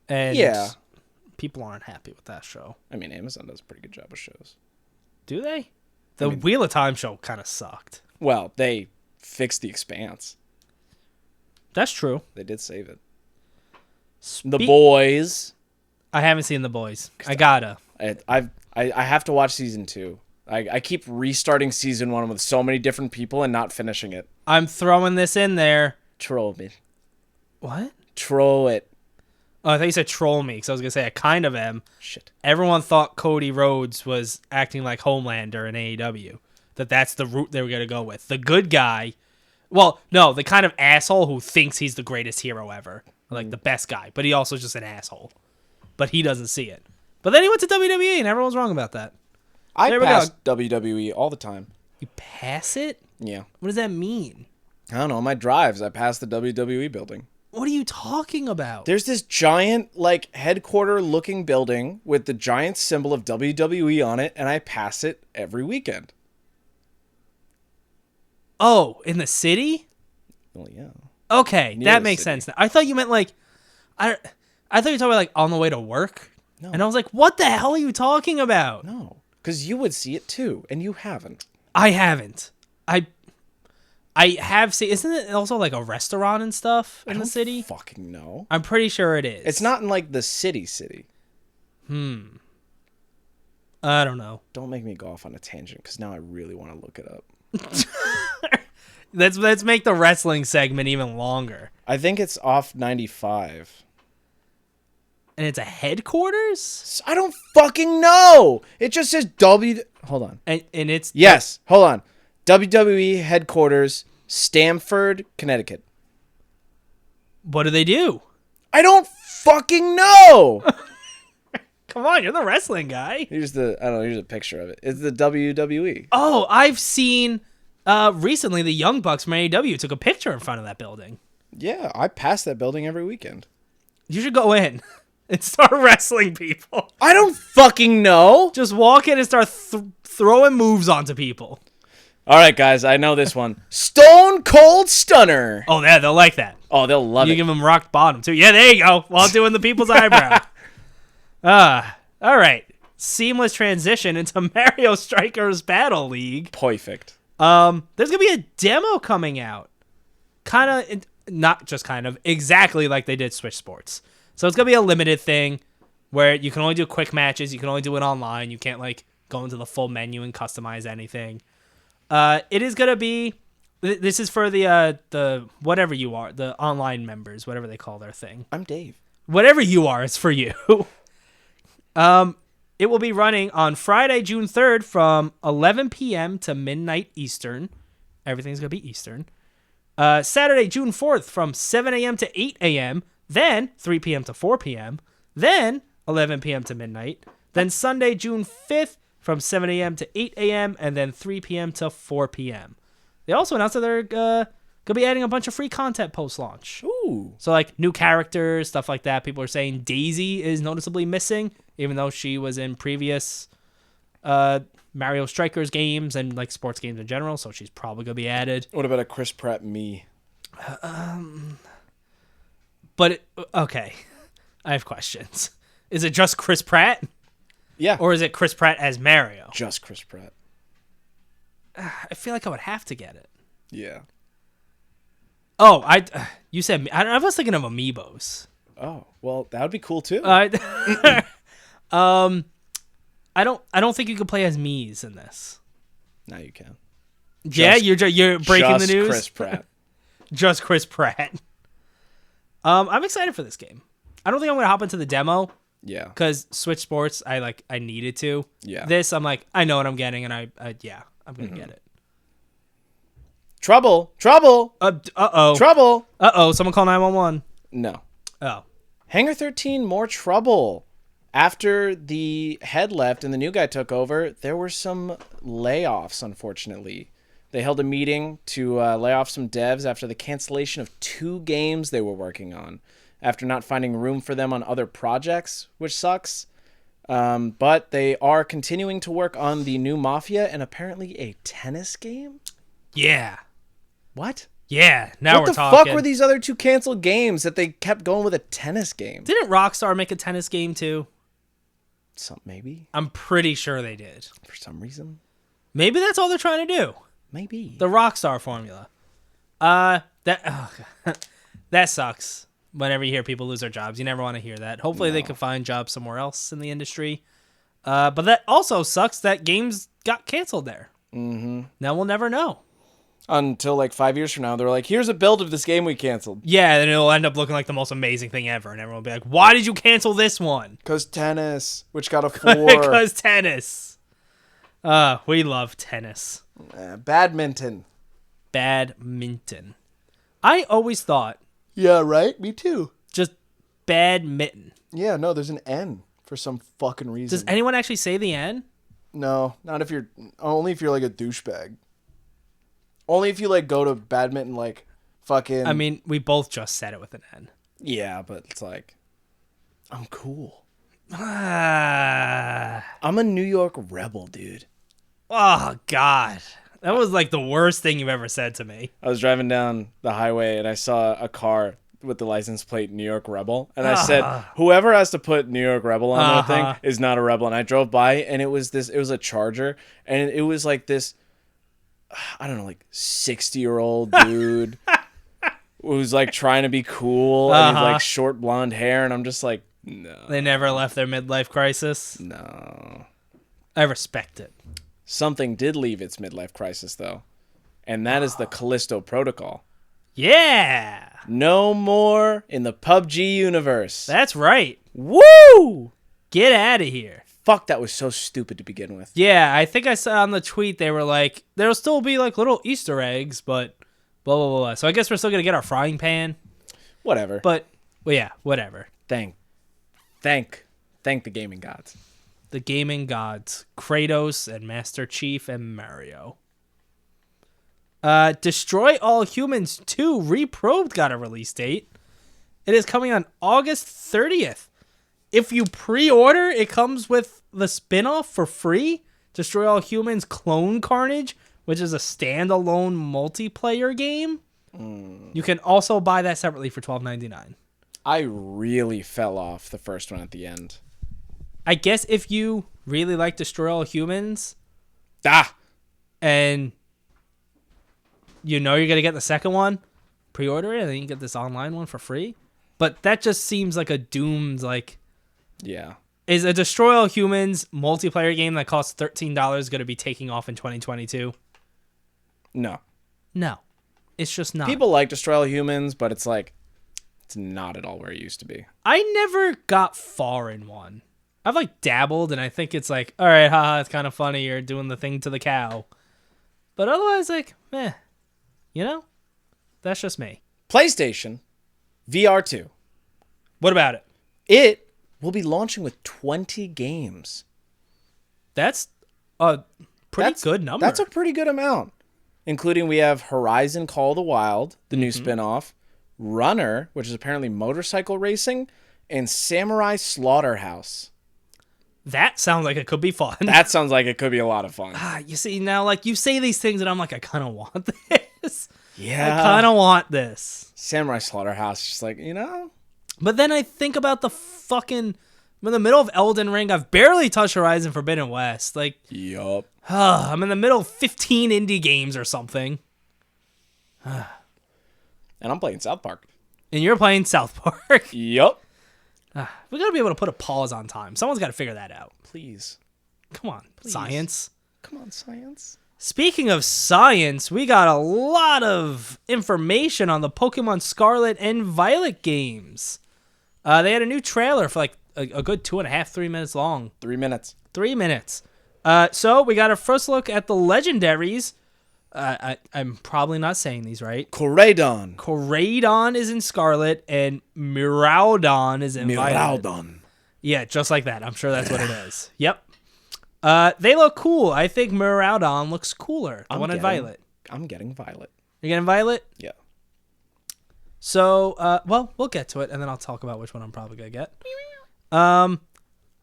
And yeah. People aren't happy with that show. I mean, Amazon does a pretty good job of shows. Do they? The Wheel of Time show kind of sucked. Well, they fixed The Expanse. That's true. They did save it. The Boys. I haven't seen The Boys. I gotta. I have to watch season 2. I keep restarting season 1 with so many different people and not finishing it. I'm throwing this in there. Troll me. What? Troll it. Oh, I thought you said troll me, because I was going to say I kind of am. Shit. Everyone thought Cody Rhodes was acting like Homelander in AEW. That's the route they were going to go with. The good guy. Well, no, the kind of asshole who thinks he's the greatest hero ever. Like the best guy. But he also is just an asshole. But he doesn't see it. But then he went to WWE, and everyone's wrong about that. I pass WWE all the time. You pass it? Yeah. What does that mean? I don't know. On my drives, I pass the WWE building. What are you talking about? There's this giant, like, headquarter-looking building with the giant symbol of WWE on it, and I pass it every weekend. Oh, in the city? Well, yeah. Okay, Near that the makes city. sense. I thought you meant, like... I thought you were talking about, like, on the way to work. No. And I was like, what the hell are you talking about? No. Because you would see it, too, and you haven't. I haven't. I have seen... Isn't it also, like, a restaurant and stuff in the city? Fucking no. I'm pretty sure it is. It's not in, like, the city. I don't know. Don't make me go off on a tangent, because now I really want to look it up. Let's make the wrestling segment even longer. I think it's off 95. And it's a headquarters? I don't fucking know. It just says Hold on. And it's... Yes. Hold on. WWE headquarters, Stamford, Connecticut. What do they do? I don't fucking know. Come on, you're the wrestling guy. Here's a picture of it. It's the WWE. Oh, I've seen recently the Young Bucks from AEW took a picture in front of that building. Yeah, I pass that building every weekend. You should go in and start wrestling people. I don't fucking know. Just walk in and start throwing moves onto people. All right, guys, I know this one. Stone Cold Stunner. Oh, yeah, they'll like that. Oh, they'll love You it. give them rock bottom, too. Yeah, there you go. While doing the people's eyebrow. All right. Seamless transition into Mario Strikers Battle League. Perfect. There's going to be a demo coming out. Not just kind of, exactly like they did Switch Sports. So it's going to be a limited thing where you can only do quick matches. You can only do it online. You can't, like, go into the full menu and customize anything. It is going to be... This is for the whatever you are, the online members, whatever they call their thing. I'm Dave. Whatever you are, it's for you. It will be running on Friday, June 3rd from 11 p.m. to midnight Eastern. Everything's going to be Eastern. Saturday, June 4th from 7 a.m. to 8 a.m. Then 3 p.m. to 4 p.m. Then 11 p.m. to midnight. Then Sunday, June 5th from 7 a.m. to 8 a.m. And then 3 p.m. to 4 p.m. They also announced that they're going to be adding a bunch of free content post-launch. Ooh. So, like, new characters, stuff like that. People are saying Daisy is noticeably missing, even though she was in previous Mario Strikers games and, like, sports games in general, so she's probably going to be added. What about a Chris Pratt me? Okay. I have questions. Is it just Chris Pratt? Yeah. Or is it Chris Pratt as Mario? Just Chris Pratt. I feel like I would have to get it. Yeah. Oh, you said... I was thinking of amiibos. Oh, well, that would be cool too. I don't think you could play as Mii's in this. Now you can. Yeah, you're breaking the news. Chris Pratt. Just Chris Pratt. I'm excited for this game. I don't think I'm gonna hop into the demo Yeah. because Switch Sports, I needed to. Yeah. This, I'm like, I know what I'm getting, and I'm gonna get it. Trouble. Trouble. Someone call 911. No. Oh. Hangar 13, more trouble. After the head left and the new guy took over, there were some layoffs, unfortunately. They held a meeting to lay off some devs after the cancellation of 2 games they were working on, after not finding room for them on other projects, which sucks. But they are continuing to work on the new Mafia and apparently a tennis game? Yeah. What? Yeah. Now What we're the talking. fuck were these other 2 canceled games that they kept going with a tennis game? Didn't Rockstar make a tennis game too? Maybe. I'm pretty sure they did. For some reason. Maybe that's all they're trying to do. Maybe. The Rockstar formula. That sucks. Whenever you hear people lose their jobs, you never want to hear that. Hopefully they can find jobs somewhere else in the industry. But that also sucks that games got canceled there. Mm-hmm. Now we'll never know. Until like 5 years from now, they're like, here's a build of this game we canceled. Yeah, and it'll end up looking like the most amazing thing ever, and everyone will be like, "Why did you cancel this one?" Because tennis, which got a 4. Because tennis. We love tennis. Badminton. Badminton. I always thought Yeah, right? Me too. just badminton. Yeah, no, there's an N for some fucking reason. Does anyone actually say the N? No, not if you're... Only if you're like a douchebag. Only if you like go to badminton like fucking... I mean, we both just said it with an N. Yeah, but it's like... I'm cool. Ah. I'm a New York rebel, dude. Oh, God. That was like the worst thing you've ever said to me. I was driving down the highway and I saw a car with the license plate New York Rebel. And I said, whoever has to put New York Rebel on that thing is not a rebel. And I drove by and it was a Charger. And it was like this, I don't know, like 60-year-old dude who's like trying to be cool. And he's like short blonde hair. And I'm just like, no. They never left their midlife crisis. No. I respect it. Something did leave its midlife crisis, though. And that is the Callisto Protocol. Yeah. No more in the PUBG universe. That's right. Woo! Get out of here. Fuck, that was so stupid to begin with. Yeah, I think I saw on the tweet they were like, there'll still be like little Easter eggs, but blah, blah, blah. So I guess we're still going to get our frying pan. Whatever. But, well, yeah, whatever. Thank the gaming gods. The gaming gods, Kratos and Master Chief and Mario. Destroy All Humans 2 Reprobed got a release date. It is coming on August 30th. If you pre-order, it comes with the spin-off for free. Destroy All Humans Clone Carnage, which is a standalone multiplayer game. You can also buy that separately for $12.99. I really fell off the first one at the end. I guess if you really like Destroy All Humans and you know you're going to get the second one, pre-order it, and then you can get this online one for free. But that just seems like a doomed, like... Yeah. Is a Destroy All Humans multiplayer game that costs $13 going to be taking off in 2022? No. No. It's just not. People like Destroy All Humans, but it's like, it's not at all where it used to be. I never got far in one. I've like dabbled, and I think it's like, all right, haha, it's kind of funny. You're doing the thing to the cow. But otherwise, like, meh. You know? That's just me. PlayStation VR2. What about it? It will be launching with 20 games. That's a pretty good number. That's a pretty good amount. Including we have Horizon Call of the Wild, the new spinoff, Runner, which is apparently motorcycle racing, and Samurai Slaughterhouse. That sounds like it could be fun. That sounds like it could be a lot of fun. You see, now, like, you say these things, and I'm like, I kind of want this. Yeah. I kind of want this. Samurai Slaughterhouse, just like, you know? But then I think about the fucking... I'm in the middle of Elden Ring. I've barely touched Horizon Forbidden West. Like, Yup. I'm in the middle of 15 indie games or something. And I'm playing South Park. And you're playing South Park. Yup. We got to be able to put a pause on time. Someone's got to figure that out. Please. Come on, Please. science. Come on, science. Speaking of science, we got a lot of information on the Pokemon Scarlet and Violet games. They had a new trailer for like a good 2.5, 3 minutes long. 3 minutes. 3 minutes. So we got a first look at the legendaries. I'm probably not saying these right. Koraidon. Koraidon is in Scarlet, and Miraudon is in Violet. Miraudon. Yeah, just like that. I'm sure that's what it is. Yep. They look cool. I think Miraudon looks cooler. The one in Violet. I'm getting Violet. You're getting Violet? Yeah. So, well, we'll get to it, and then I'll talk about which one I'm probably going to get.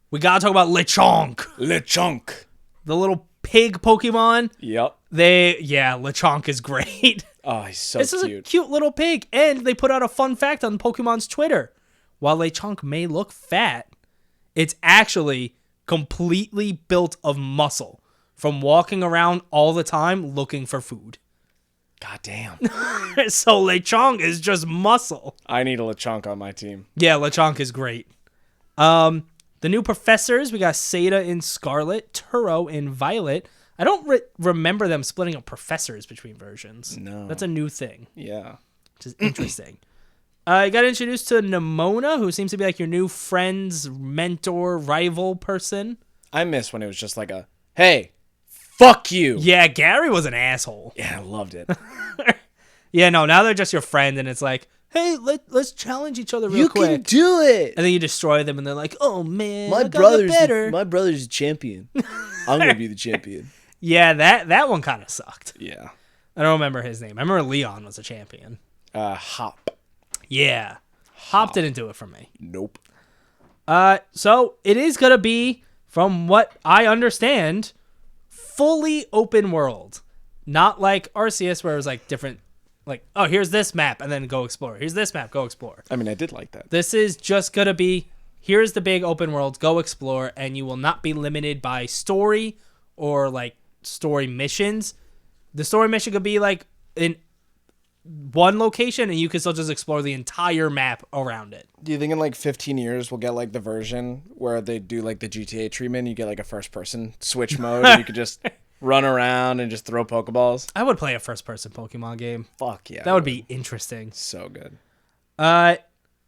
We got to talk about Lechonk. Lechonk. The little pig Pokemon. Yep. Lechonk is great. Oh, he's so This cute. is a cute little pig, and they put out a fun fact on Pokemon's Twitter. While Lechonk may look fat, it's actually completely built of muscle from walking around all the time looking for food. God damn. So Lechonk is just muscle. I need a Lechonk on my team. Yeah, Lechonk is great. The new professors, we got Seda in Scarlet, Turo in Violet. I don't remember them splitting up professors between versions. No. That's a new thing. Yeah. Which is interesting. You got introduced to Nimona, who seems to be like your new friend's mentor, rival person. I miss when it was just like a, hey, fuck you. Yeah, Gary was an asshole. Yeah, I loved it. Yeah, no, now they're just your friend, and it's like, hey, let's challenge each other real You quick. can do it. And then you destroy them, and they're like, oh, man, My I gotta get better. brother's a champion. I'm going to be the champion. Yeah, that one kind of sucked. Yeah. I don't remember his name. I remember Leon was a champion. Hop. Yeah. Hop didn't do it for me. Nope. So it is going to be, from what I understand, fully open world. Not like Arceus, where it was like different, like, oh, here's this map, and then go explore. Here's this map, go explore. I mean, I did like that. This is just going to be, here's the big open world, go explore, and you will not be limited by story or like story missions. The story mission could be like in one location, and you can still just explore the entire map around it. Do you think in like 15 years we'll get like the version where they do like the GTA treatment? You get like a first person switch mode and you could just run around and just throw Pokeballs? I would play a first person Pokemon game. Fuck yeah. That would be interesting. so good.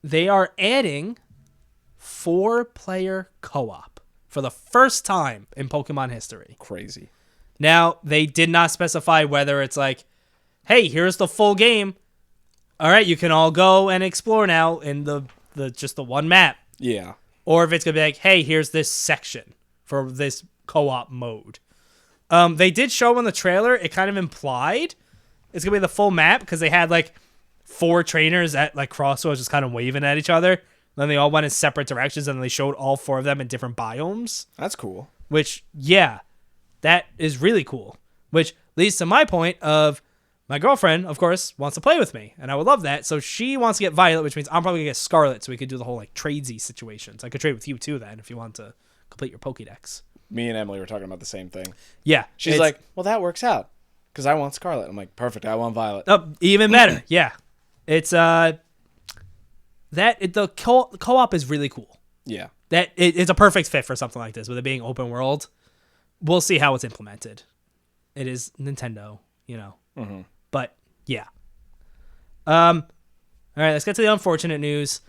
They are adding 4-player co-op for the first time in Pokemon history. Crazy. Now, they did not specify whether it's like, hey, here's the full game. All right, you can all go and explore now in the just the one map. Yeah. Or if it's going to be like, hey, here's this section for this co-op mode. They did show in the trailer, it kind of implied it's going to be the full map because they had like 4 trainers at like crossroads just kind of waving at each other. Then they all went in separate directions and they showed all 4 of them in different biomes. That's cool. Which, yeah, that is really cool. Which leads to my point of my girlfriend, of course, wants to play with me. And I would love that. So she wants to get Violet, which means I'm probably going to get Scarlet so we could do the whole like tradesy situations. I could trade with you too then if you want to complete your Pokédex. Me and Emily were talking about the same thing. Yeah. She's like, well, that works out because I want Scarlet. I'm like, perfect. I want Violet. Oh, even better. Yeah. It's the co-op is really cool. Yeah. It's a perfect fit for something like this with it being open world. We'll see how it's implemented. It is Nintendo, you know. Mm-hmm. But yeah. All right, let's get to the unfortunate news.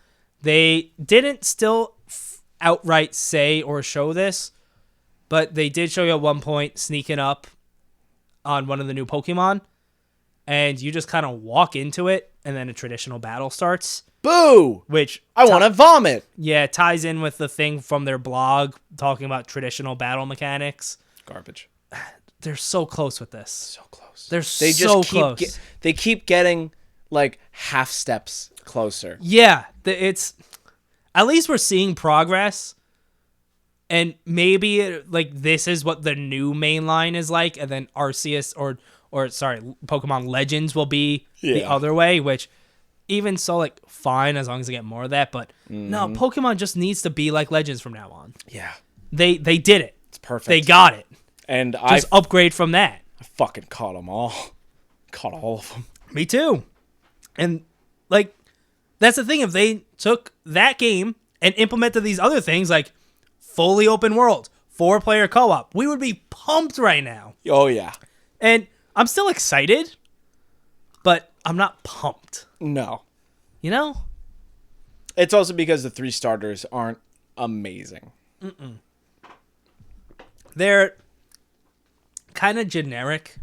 They didn't still outright say or show this, but they did show you at one point sneaking up on one of the new Pokemon, and you just kind of walk into it, and then a traditional battle starts. Boo! Which I want to vomit. Yeah, ties in with the thing from their blog talking about traditional battle mechanics. Garbage. They're so close with this. So close. They just close. They keep getting like half steps closer. Yeah, it's at least we're seeing progress. And maybe like this is what the new main line is like, and then Arceus or Pokemon Legends will be the other way, which even so, like, fine as long as they get more of that. But no, Pokemon just needs to be like Legends from now on. Yeah. They did it. It's perfect. They got it. And just upgrade from that. I fucking caught them all. Caught all of them. Me too. And like, that's the thing. If they took that game and implemented these other things, like fully open world, 4-player co-op, we would be pumped right now. Oh yeah. And I'm still excited, but I'm not pumped. No. You know? It's also because the 3 starters aren't amazing. Mm-mm. They're kind of generic.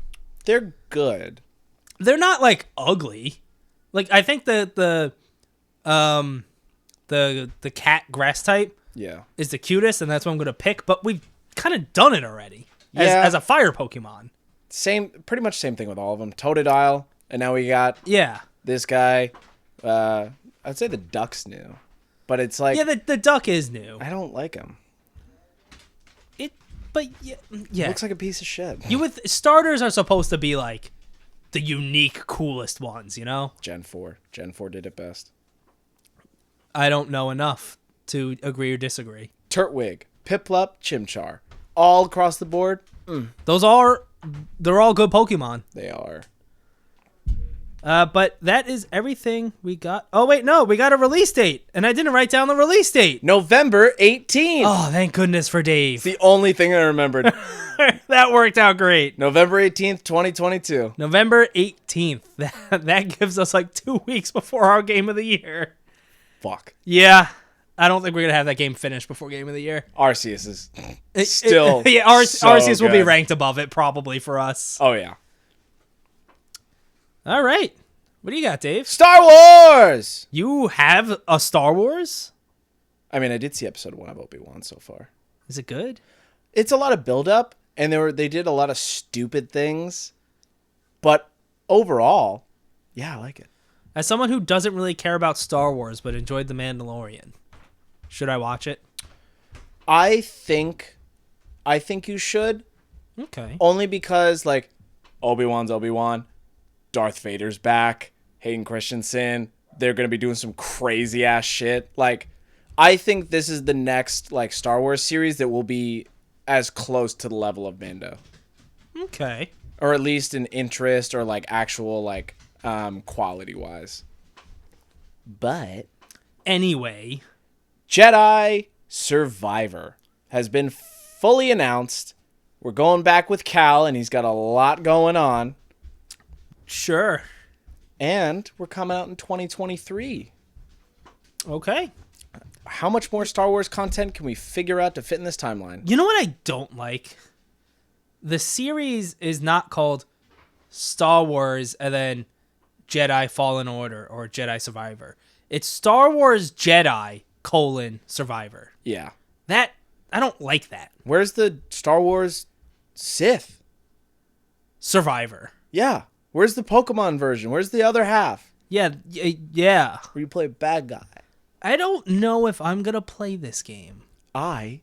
They're good. They're not like ugly. Like I think the cat grass type is the cutest, and that's what I'm gonna pick. But we've kind of done it already as a fire Pokemon. Pretty much same thing with all of them. Totodile, and now we got this guy. I'd say the duck's new, but it's like the duck is new. I don't like him. But yeah, It looks like a piece of shit. Starters are supposed to be like the unique, coolest ones, you know? Gen 4 did it best. I don't know enough to agree or disagree. Turtwig, Piplup, Chimchar, all across the board. They're all good Pokemon. They are. But that is everything we got. Oh, wait, no, we got a release date, and I didn't write down the release date. November 18th. Oh, thank goodness for Dave. It's the only thing I remembered. That worked out great. November 18th, 2022. November 18th. That gives us like 2 weeks before our game of the year. Fuck. Yeah, I don't think we're going to have that game finished before game of the year. Arceus is still yeah, Arceus will be ranked above it probably for us. Oh, yeah. All right. What do you got, Dave? Star Wars! You have a Star Wars? I mean, I did see episode 1 of Obi-Wan so far. Is it good? It's a lot of build-up, and they did a lot of stupid things. But overall, yeah, I like it. As someone who doesn't really care about Star Wars but enjoyed The Mandalorian, should I watch it? I think you should. Okay. Only because, like, Obi-Wan's Obi-Wan. Darth Vader's back. Hayden Christensen. They're going to be doing some crazy ass shit. Like, I think this is the next, like, Star Wars series that will be as close to the level of Mando. Okay. Or at least in interest or, like, actual, like, quality wise. But anyway, Jedi Survivor has been fully announced. We're going back with Cal, and he's got a lot going on. Sure. And we're coming out in 2023. Okay. How much more Star Wars content can we figure out to fit in this timeline? You know what I don't like? The series is not called Star Wars and then Jedi Fallen Order or Jedi Survivor. It's Star Wars Jedi : Survivor. Yeah. That, I don't like that. Where's the Star Wars Sith? Survivor. Yeah. Where's the Pokemon version? Where's the other half? Yeah. Where you play a bad guy. I don't know if I'm going to play this game. I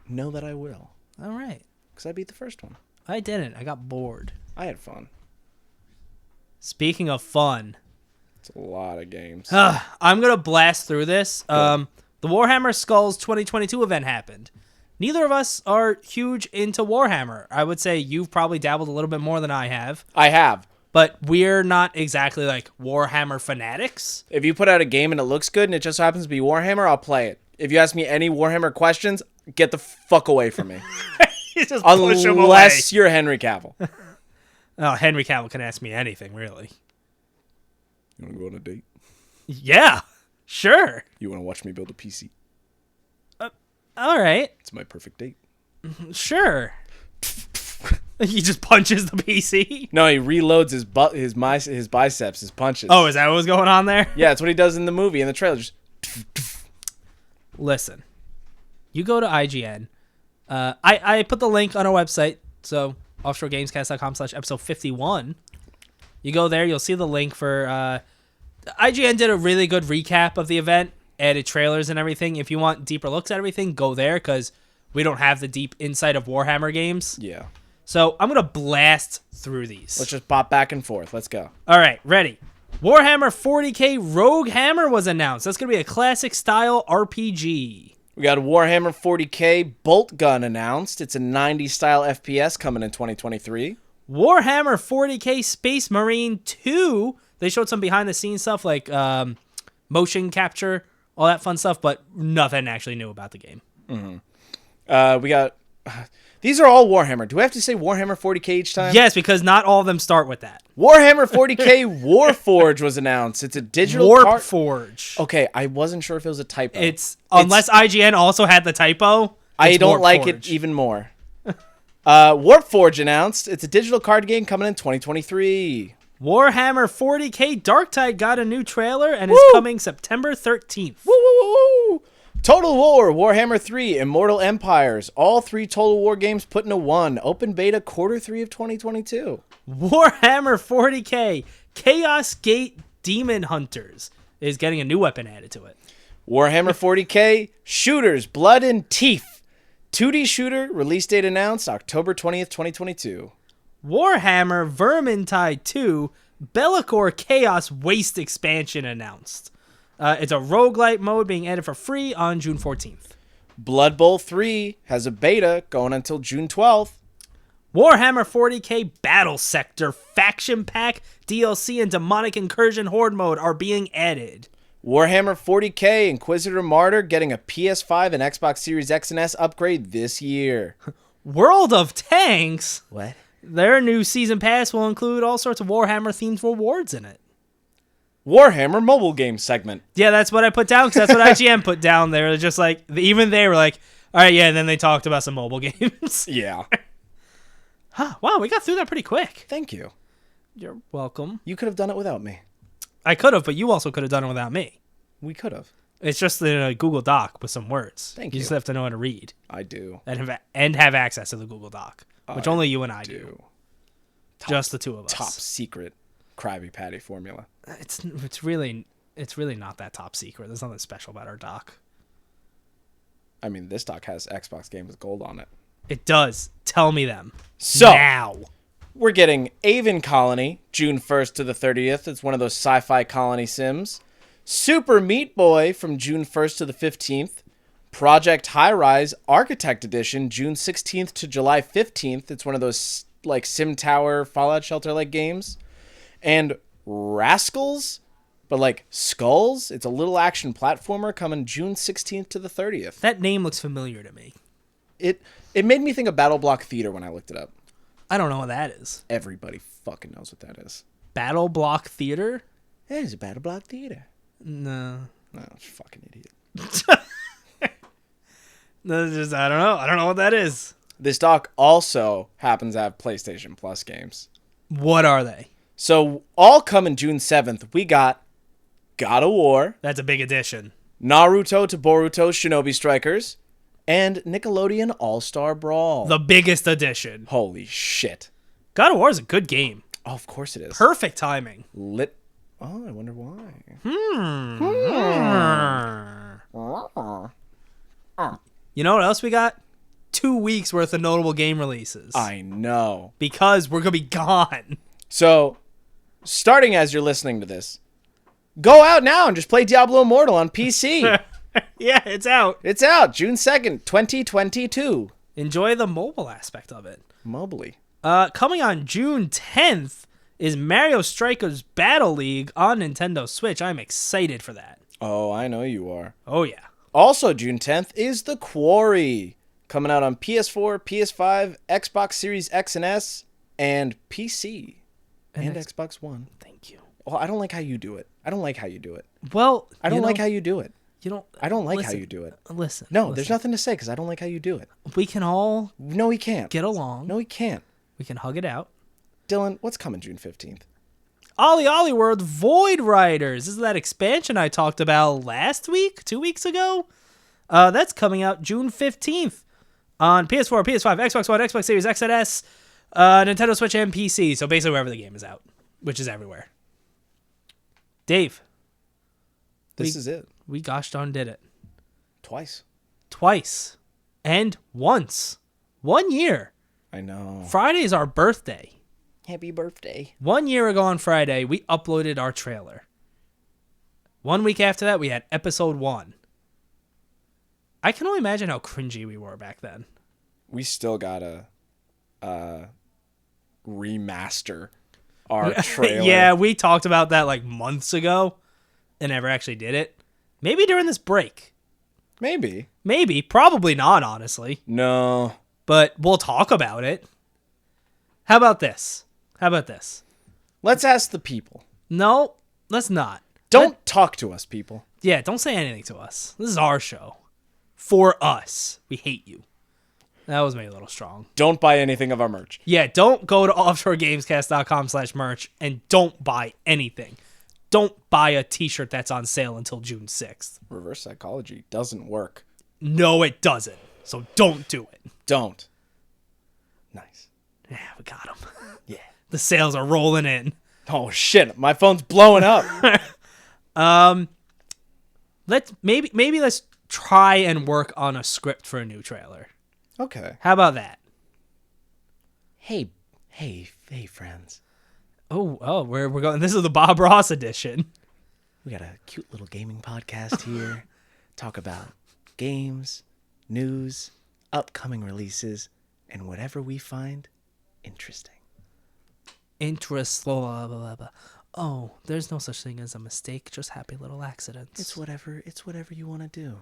know that I will. All right. Because I beat the first one. I didn't. I got bored. I had fun. Speaking of fun. It's a lot of games. I'm going to blast through this. The Warhammer Skulls 2022 event happened. Neither of us are huge into Warhammer. I would say you've probably dabbled a little bit more than I have. I have. But we're not exactly like Warhammer fanatics. If you put out a game and it looks good and it just happens to be Warhammer, I'll play it. If you ask me any Warhammer questions, get the fuck away from me. You just push him away. Unless you're Henry Cavill. Oh, Henry Cavill can ask me anything, really. You want to go on a date? Yeah, sure. You want to watch me build a PC? All right. It's my perfect date. Sure. He just punches the PC? No, he reloads his biceps, his punches. Oh, is that what was going on there? Yeah, that's what he does in the movie, in the trailer. Just... Listen, you go to IGN. I put the link on our website, so offshoregamescast.com/episode 51. You go there, you'll see the link for... IGN did a really good recap of the event, added trailers and everything. If you want deeper looks at everything, go there, because we don't have the deep insight of Warhammer games. Yeah. So I'm going to blast through these. Let's just pop back and forth. Let's go. All right, ready. Warhammer 40k Rogue Hammer was announced. That's going to be a classic style RPG. We got a Warhammer 40k Bolt Gun announced. It's a 90s style FPS coming in 2023. Warhammer 40k Space Marine 2. They showed some behind the scenes stuff like motion capture, all that fun stuff, but nothing actually new about the game. Mm-hmm. We got... These are all Warhammer. Do we have to say Warhammer 40k each time? Yes, because not all of them start with that. Warhammer 40k Warforge was announced. It's a digital Warforge. Okay, I wasn't sure if it was a typo. Unless IGN also had the typo. I don't like it even more. Warforge announced. It's a digital card game coming in 2023. Warhammer 40k Darktide got a new trailer and is coming September 13th. Woo, woo, woo, woo. Total War, Warhammer 3, Immortal Empires. All 3 Total War games put into one. Open beta Q3 of 2022. Warhammer 40k Chaos Gate Demon Hunters is getting a new weapon added to it. Warhammer 40k Shooters, Blood and Teeth. 2D shooter, release date announced October 20th, 2022. Warhammer Vermintide 2 Bellicor Chaos Waste expansion announced. It's a roguelite mode being added for free on June 14th. Blood Bowl 3 has a beta going until June 12th. Warhammer 40k Battle Sector Faction Pack, DLC, and Demonic Incursion Horde Mode are being added. Warhammer 40k Inquisitor Martyr getting a PS5 and Xbox Series X and S upgrade this year. World of Tanks? What? Their new season pass will include all sorts of Warhammer-themed rewards in it. Warhammer mobile game segment. Yeah, that's what I put down, because that's what IGN put down there. Just like, even they were like, all right, yeah, and then they talked about some mobile games. Yeah. Huh, wow, we got through that pretty quick. Thank you. You're welcome. You could have done it without me. I could have, but you also could have done it without me. We could have. It's just in a Google Doc with some words. Thank you. you. Just have to know how to read. I do. And have access to the Google Doc, which only you and I do. Just the two of us. Top secret Krabby Patty formula. It's really not that top secret. There's nothing special about our doc. I mean, this doc has Xbox Game with Gold on it. It does. Tell me them. So, now. We're getting Aven Colony, June 1st to the 30th. It's one of those sci-fi colony sims. Super Meat Boy from June 1st to the 15th. Project High Rise Architect Edition, June 16th to July 15th. It's one of those like Sim Tower, Fallout Shelter-like games. And Rascals, but like Skulls. It's a little action platformer coming June 16th to the 30th. That name looks familiar to me. It made me think of Battle Block Theater when I looked it up. I don't know what that is. Everybody fucking knows what that is. Battle Block Theater? It is a Battle Block Theater. No. No, fucking idiot. No, just I don't know. I don't know what that is. This doc also happens to have PlayStation Plus games. What are they? So, all coming June 7th, we got God of War. That's a big addition. Naruto to Boruto Shinobi Strikers. And Nickelodeon All-Star Brawl. The biggest addition. Holy shit. God of War is a good game. Oh, of course it is. Perfect timing. Oh, I wonder why. You know what else we got? 2 weeks worth of notable game releases. I know. Because we're going to be gone. So, starting as you're listening to this, go out now and just play Diablo Immortal on PC. Yeah, it's out. It's out June 2nd, 2022. Enjoy the mobile aspect of it. Mobily. Coming on June 10th is Mario Strikers Battle League on Nintendo Switch. I'm excited for that. Oh, I know you are. Oh, yeah. Also, June 10th is The Quarry. Coming out on PS4, PS5, Xbox Series X and S, and PC. And Xbox One. Thank you. Well, I don't like how you do it. Well, I don't like how you do it. I don't like how you do it. Listen. No, there's nothing to say because I don't like how you do it. We can all No, we can't. get along. No, we can't. We can hug it out. Dylan, what's coming June 15th? Ollie World Void Riders. This is that expansion I talked about last week, 2 weeks ago. That's coming out June 15th on PS4, PS5, Xbox One, Xbox Series X and S, Nintendo Switch, and PC. So basically wherever the game is out, which is everywhere. Dave. This is it. We gosh darn did it. Twice. And once. 1 year. I know. Friday is our birthday. Happy birthday. 1 year ago on Friday, we uploaded our trailer. 1 week after that, we had episode 1. I can only imagine how cringy we were back then. We still gotta remaster our trailer. Yeah, we talked about that like months ago and never actually did it. Maybe during this break. Maybe. Probably not, honestly. No. But we'll talk about it. How about this? Let's ask the people. No, let's not. Don't talk to us, people. Yeah, don't say anything to us. This is our show. For us. We hate you. That was maybe a little strong. Don't buy anything of our merch. Yeah, don't go to offshoregamescast.com/merch and don't buy anything. Don't buy a t-shirt that's on sale until June 6th. Reverse psychology doesn't work. No, it doesn't. So don't do it. Don't. Nice. Yeah, we got them. Yeah. The sales are rolling in. Oh, shit. My phone's blowing up. Let's try and work on a script for a new trailer. Okay. How about that? Hey, friends. Oh, we're going. This is the Bob Ross edition. We got a cute little gaming podcast here. Talk about games, news, upcoming releases, and whatever we find Interesting. Interest. Blah, blah, blah, blah. Oh, there's no such thing as a mistake, just happy little accidents. It's whatever you want to do.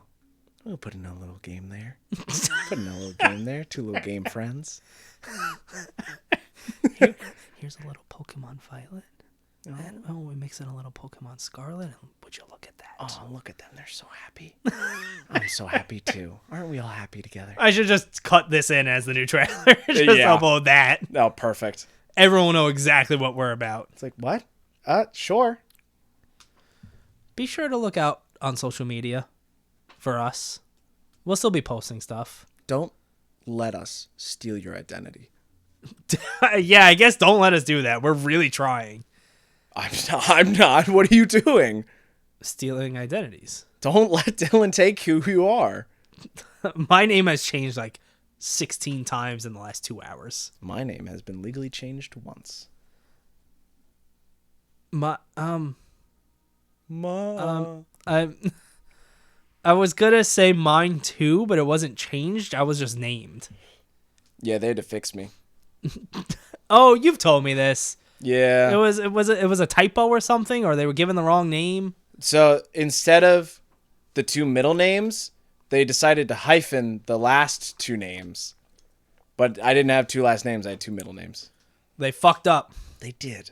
We'll put in a little game there. Put in a little game there. 2 little game friends. Here's a little Pokemon Violet. Oh. And we mix in a little Pokemon Scarlet. And would you look at that? Oh, look at them. They're so happy. I'm so happy too. Aren't we all happy together? I should just cut this in as the new trailer. Just upload that. Oh, perfect. Everyone will know exactly what we're about. It's like, what? Sure. Be sure to look out on social media for us. We'll still be posting stuff. Don't let us steal your identity. Yeah, I guess don't let us do that. We're really trying. I'm not. What are you doing? Stealing identities. Don't let Dylan take who you are. My name has changed like 16 times in the last 2 hours. My name has been legally changed once. I was gonna say mine too, but it wasn't changed. I was just named. Yeah, they had to fix me. Oh, you've told me this. Yeah. It was a typo or something, or they were given the wrong name. So instead of the 2 middle names, they decided to hyphen the last 2 names. But I didn't have 2 last names. I had 2 middle names. They fucked up. They did.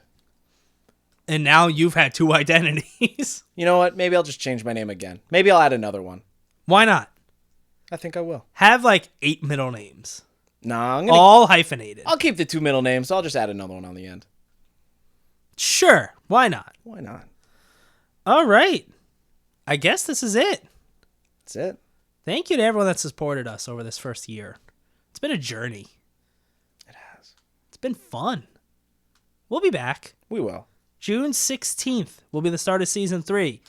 And now you've had 2 identities. You know what? Maybe I'll just change my name again. Maybe I'll add another one. Why not? I think I will. Have like 8 middle names. Nah, all hyphenated. I'll keep the 2 middle names. I'll just add another one on the end. Sure. Why not? Why not? All right. I guess this is it. That's it. Thank you to everyone that supported us over this first year. It's been a journey. It has. It's been fun. We'll be back. We will. June 16th will be the start of season 3.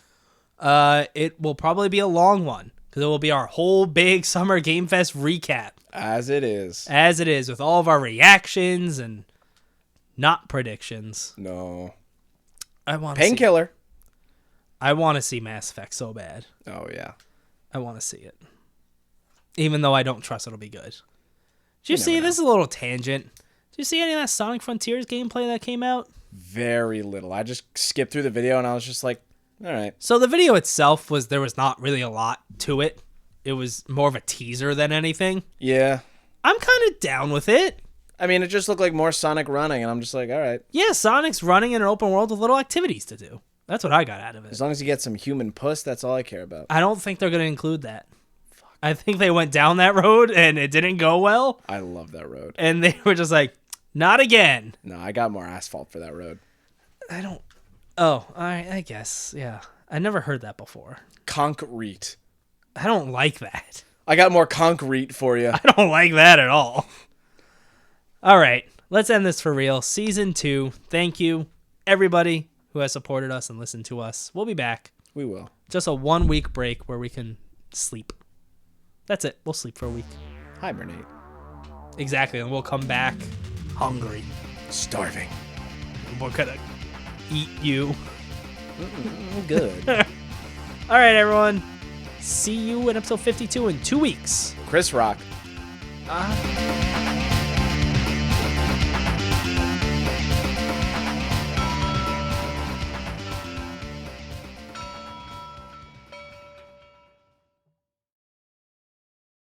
It will probably be a long one because it will be our whole big Summer Game Fest recap. As it is. As it is, with all of our reactions and not predictions. No. I want Painkiller. I want to see Mass Effect so bad. Oh, yeah. I want to see it. Even though I don't trust it'll be good. Did you see, this is a little tangent. Did you see any of that Sonic Frontiers gameplay that came out? Very little. I just skipped through the video and I was just like, all right. So the video itself there was not really a lot to it. It was more of a teaser than anything. Yeah. I'm kind of down with it. I mean, it just looked like more Sonic running, and I'm just like, all right. Yeah, Sonic's running in an open world with little activities to do. That's what I got out of it. As long as you get some human puss, that's all I care about. I don't think they're going to include that. Fuck. I think they went down that road, and it didn't go well. I love that road. And they were just like, not again. No, I got more asphalt for that road. I don't... Oh, I guess, yeah. I never heard that before. Concrete. I don't like that. I got more concrete for you. I don't like that at all. All right, let's end this for real. Season 2. Thank you, everybody who has supported us and listened to us. We'll be back. We will. Just a 1-week break where we can sleep. That's it. We'll sleep for a week. Hibernate. Exactly, and we'll come back hungry. Starving. We're gonna eat you. Good. All right, everyone. See you in episode 52 in 2 weeks. Chris Rock.